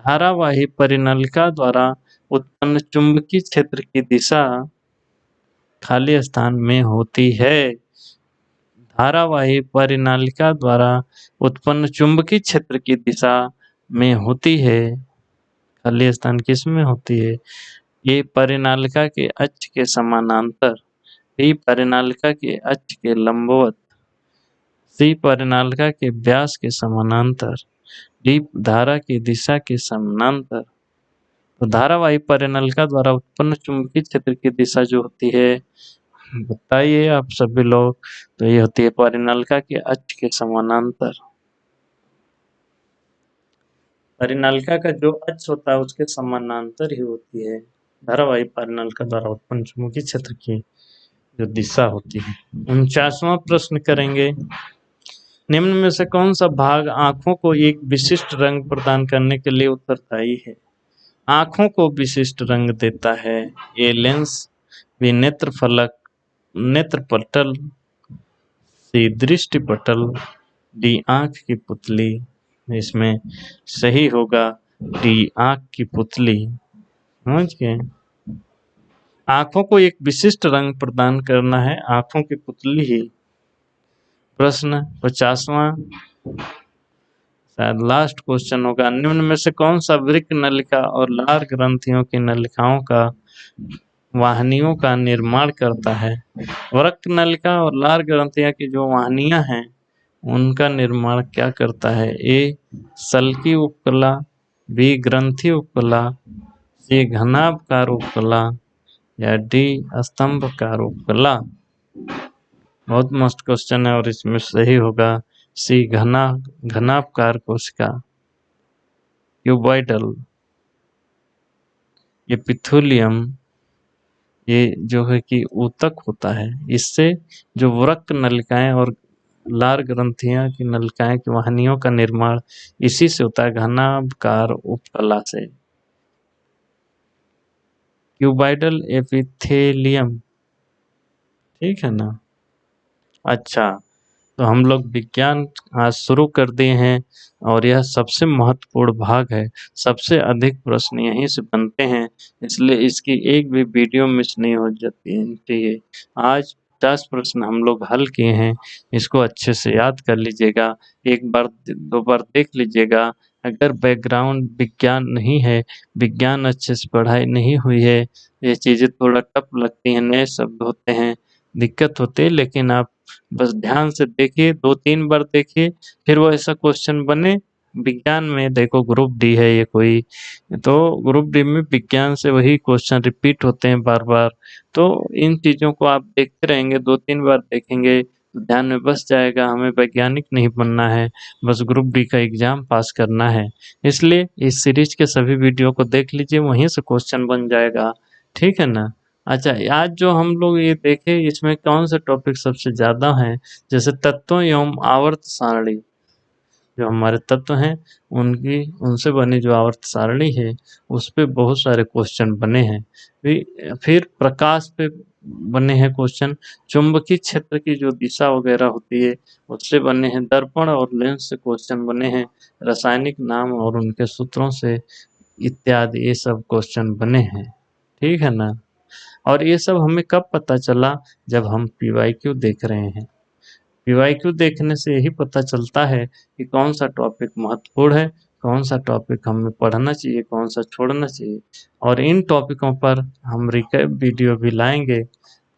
धारावाही परिनलिका द्वारा उत्पन्न चुंबकीय क्षेत्र की दिशा खाली स्थान में होती है। धारावाही परिनालिका द्वारा उत्पन्न चुंबकीय क्षेत्र की दिशा में होती है, खाली स्थान किस में होती है? ये परिनालिका के अक्ष के समानांतर, बी परिनालिका के अक्ष के लंबवत, सी परिनालिका के व्यास के समानांतर, डी धारा की दिशा के समानांतर। तो धारावाही परिनालिका द्वारा उत्पन्न चुंबकीय क्षेत्र की दिशा जो होती है, बताइए आप सभी लोग, तो ये होती है परिनालिका के अक्ष के समानांतर। परिनालिका का जो अक्ष होता है उसके समानांतर ही होती है धारावाही परिनालिका द्वारा उत्पन्न चुंबकीय क्षेत्र की जो दिशा होती है। 49वां प्रश्न करेंगे, निम्न में से कौन सा भाग आंखों को एक विशिष्ट रंग प्रदान करने के लिए उत्तरदायी है? आंखों को विशिष्ट रंग देता है, ए लेंस, बी नेत्र फलक, नेत्र पटल, सी दृष्टि पटल, डी आंख की पुतली। इसमें सही होगा डी आंख की पुतली। समझ गए? आंखों को एक विशिष्ट रंग प्रदान करना है, आंखों की पुतली ही। प्रश्न 50वां, शायद लास्ट क्वेश्चन होगा। निम्न में से कौन सा वृक्क नलिका और लार ग्रंथियों की नलिकाओं का वाहिनियों का निर्माण करता है? वृक्क नलिका और लार ग्रंथियां की जो वाहिनियां हैं उनका निर्माण क्या करता है? ए सल्की उपकला, बी ग्रंथि उपकला, सी घनाभकार उपकला या डी स्तंभकार उपकला। बहुत मस्त क्वेश्चन है और इसमें सही होगा सी घनाभकार कोशिका, क्यूबॉइडल। ये पिथुलियम, ये जो है कि ऊतक होता है, इससे जो वृक्क नलिकाएं और लार ग्रंथियां की नलिकाएं की वाहिनियों का निर्माण इसी से होता है, घनाभकार उपकला से। क्यूबॉइडल एपिथेलियम, ठीक है ना। अच्छा, तो हम लोग विज्ञान आज शुरू कर दिए हैं और यह सबसे महत्वपूर्ण भाग है। सबसे अधिक प्रश्न यहीं से बनते हैं, इसलिए इसकी एक भी वीडियो मिस नहीं हो जाती चाहिए। आज 50 प्रश्न हम लोग हल किए हैं, इसको अच्छे से याद कर लीजिएगा, एक बार दो बार देख लीजिएगा। अगर बैकग्राउंड विज्ञान नहीं है, विज्ञान अच्छे से पढ़ाई नहीं हुई है, ये चीज़ें थोड़ा टफ लगती हैं, नए शब्द होते हैं, दिक्कत होती है, लेकिन आप बस ध्यान से देखिए, 2-3 बार देखिए, फिर वो ऐसा क्वेश्चन बने। विज्ञान में देखो ग्रुप डी है ये कोई, तो ग्रुप डी में विज्ञान से वही क्वेश्चन रिपीट होते हैं बार बार। तो इन चीज़ों को आप देखते रहेंगे, 2-3 बार देखेंगे तो ध्यान में बस जाएगा। हमें वैज्ञानिक नहीं बनना है, बस ग्रुप डी का एग्जाम पास करना है। इसलिए इस सीरीज के सभी वीडियो को देख लीजिए, वहीं से क्वेश्चन बन जाएगा, ठीक है ना। अच्छा, आज जो हम लोग ये देखे, इसमें कौन से टॉपिक सबसे ज़्यादा हैं? जैसे तत्वों एवं आवर्त सारणी, जो हमारे तत्व हैं उनकी उनसे बनी जो आवर्त सारणी है, उस पे बहुत सारे क्वेश्चन बने हैं। फिर प्रकाश पे बने हैं क्वेश्चन, चुंबकीय क्षेत्र की जो दिशा वगैरह होती है उससे बने हैं, दर्पण और लेंस से क्वेश्चन बने हैं, रासायनिक नाम और उनके सूत्रों से इत्यादि ये सब क्वेश्चन बने हैं, ठीक है ना। और ये सब हमें कब पता चला? जब हम पीवाईक्यू देख रहे हैं। पीवाईक्यू देखने से यही पता चलता है कि कौन सा टॉपिक महत्वपूर्ण है, कौन सा टॉपिक हमें पढ़ना चाहिए, कौन सा छोड़ना चाहिए। और इन टॉपिकों पर हम रिकैप वीडियो भी लाएंगे।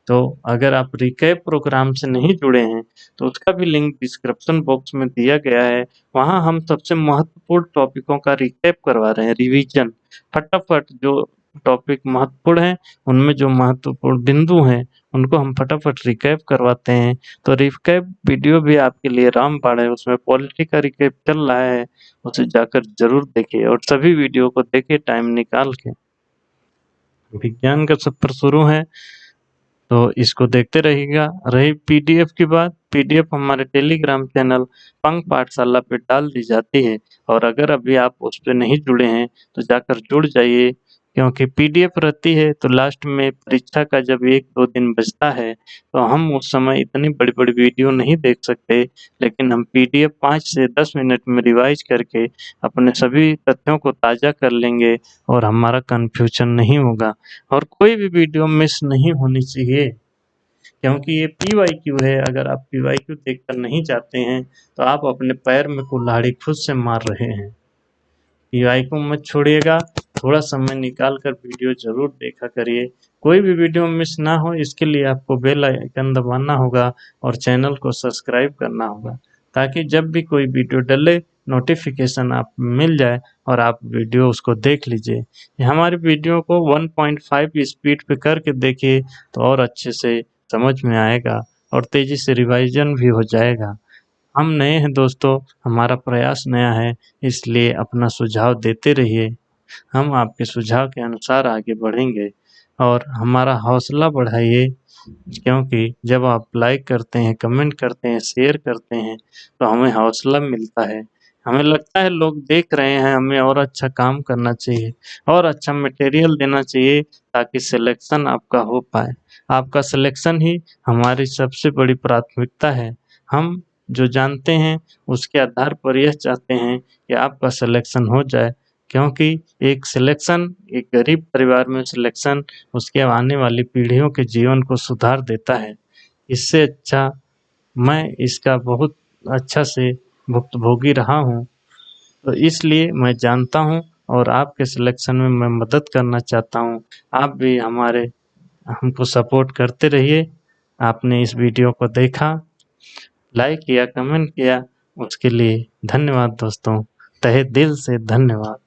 तो अगर आप रिकैप प्रोग्राम से नहीं जुड़े हैं तो उसका भी लिंक डिस्क्रिप्शन बॉक्स में दिया गया है। वहाँ हम सबसे महत्वपूर्ण टॉपिकों का रिकैप करवा रहे हैं, रिवीजन। फटाफट जो टॉपिक महत्वपूर्ण हैं, उनमें जो महत्वपूर्ण बिंदु हैं उनको हम फटाफट रिकैप करवाते हैं। तो रिकैप वीडियो भी आपके लिए रामबाण है, उसमें पॉलिटी का रिकैप चल रहा है, उसे जाकर जरूर देखिए और सभी वीडियो को देखिए टाइम निकाल के। विज्ञान का सफर शुरू है तो इसको देखते रहिएगा। रही पीडीएफ की बात, पीडीएफ हमारे टेलीग्राम चैनल पंख पाठशाला पे डाल दी जाती है, और अगर अभी आप उस पे नहीं जुड़े हैं तो जाकर जुड़ जाइए, क्योंकि पीडीएफ रहती है तो लास्ट में परीक्षा का जब 1-2 दिन बचता है तो हम उस समय इतनी बड़ी-बड़ी वीडियो नहीं देख सकते, लेकिन हम पीडीएफ 5 से 10 मिनट में रिवाइज करके अपने सभी तथ्यों को ताज़ा कर लेंगे और हमारा कन्फ्यूजन नहीं होगा। और कोई भी वीडियो मिस नहीं होनी चाहिए, क्योंकि ये पीवाईक्यू है। अगर आप पीवाईक्यू देखकर नहीं जाते हैं तो आप अपने पैर में कुल्हाड़ी खुद से मार रहे हैं। पीवाईक्यू मत छोड़िएगा, थोड़ा समय निकाल कर वीडियो जरूर देखा करिए। कोई भी वीडियो मिस ना हो, इसके लिए आपको बेल आइकन दबाना होगा और चैनल को सब्सक्राइब करना होगा, ताकि जब भी कोई वीडियो डले नोटिफिकेशन आप मिल जाए और आप वीडियो उसको देख लीजिए। हमारी वीडियो को 1.5 स्पीड पे करके देखिए तो और अच्छे से समझ में आएगा और तेजी से रिवाइजन भी हो जाएगा। हम नए हैं दोस्तों, हमारा प्रयास नया है, इसलिए अपना सुझाव देते रहिए। हम आपके सुझाव के अनुसार आगे बढ़ेंगे और हमारा हौसला बढ़ाइए, क्योंकि जब आप लाइक करते हैं, कमेंट करते हैं, शेयर करते हैं तो हमें हौसला मिलता है। हमें लगता है लोग देख रहे हैं, हमें और अच्छा काम करना चाहिए और अच्छा मटेरियल देना चाहिए, ताकि सिलेक्शन आपका हो पाए। आपका सिलेक्शन ही हमारी सबसे बड़ी प्राथमिकता है। हम जो जानते हैं उसके आधार पर यह चाहते हैं कि आपका सिलेक्शन हो जाए, क्योंकि एक सिलेक्शन, एक गरीब परिवार में सिलेक्शन उसके आने वाली पीढ़ियों के जीवन को सुधार देता है। इससे अच्छा मैं इसका बहुत अच्छा से भुक्तभोगी रहा हूँ, तो इसलिए मैं जानता हूँ और आपके सिलेक्शन में मैं मदद करना चाहता हूँ। आप भी हमको सपोर्ट करते रहिए। आपने इस वीडियो को देखा, लाइक किया, कमेंट किया, उसके लिए धन्यवाद दोस्तों, तहे दिल से धन्यवाद।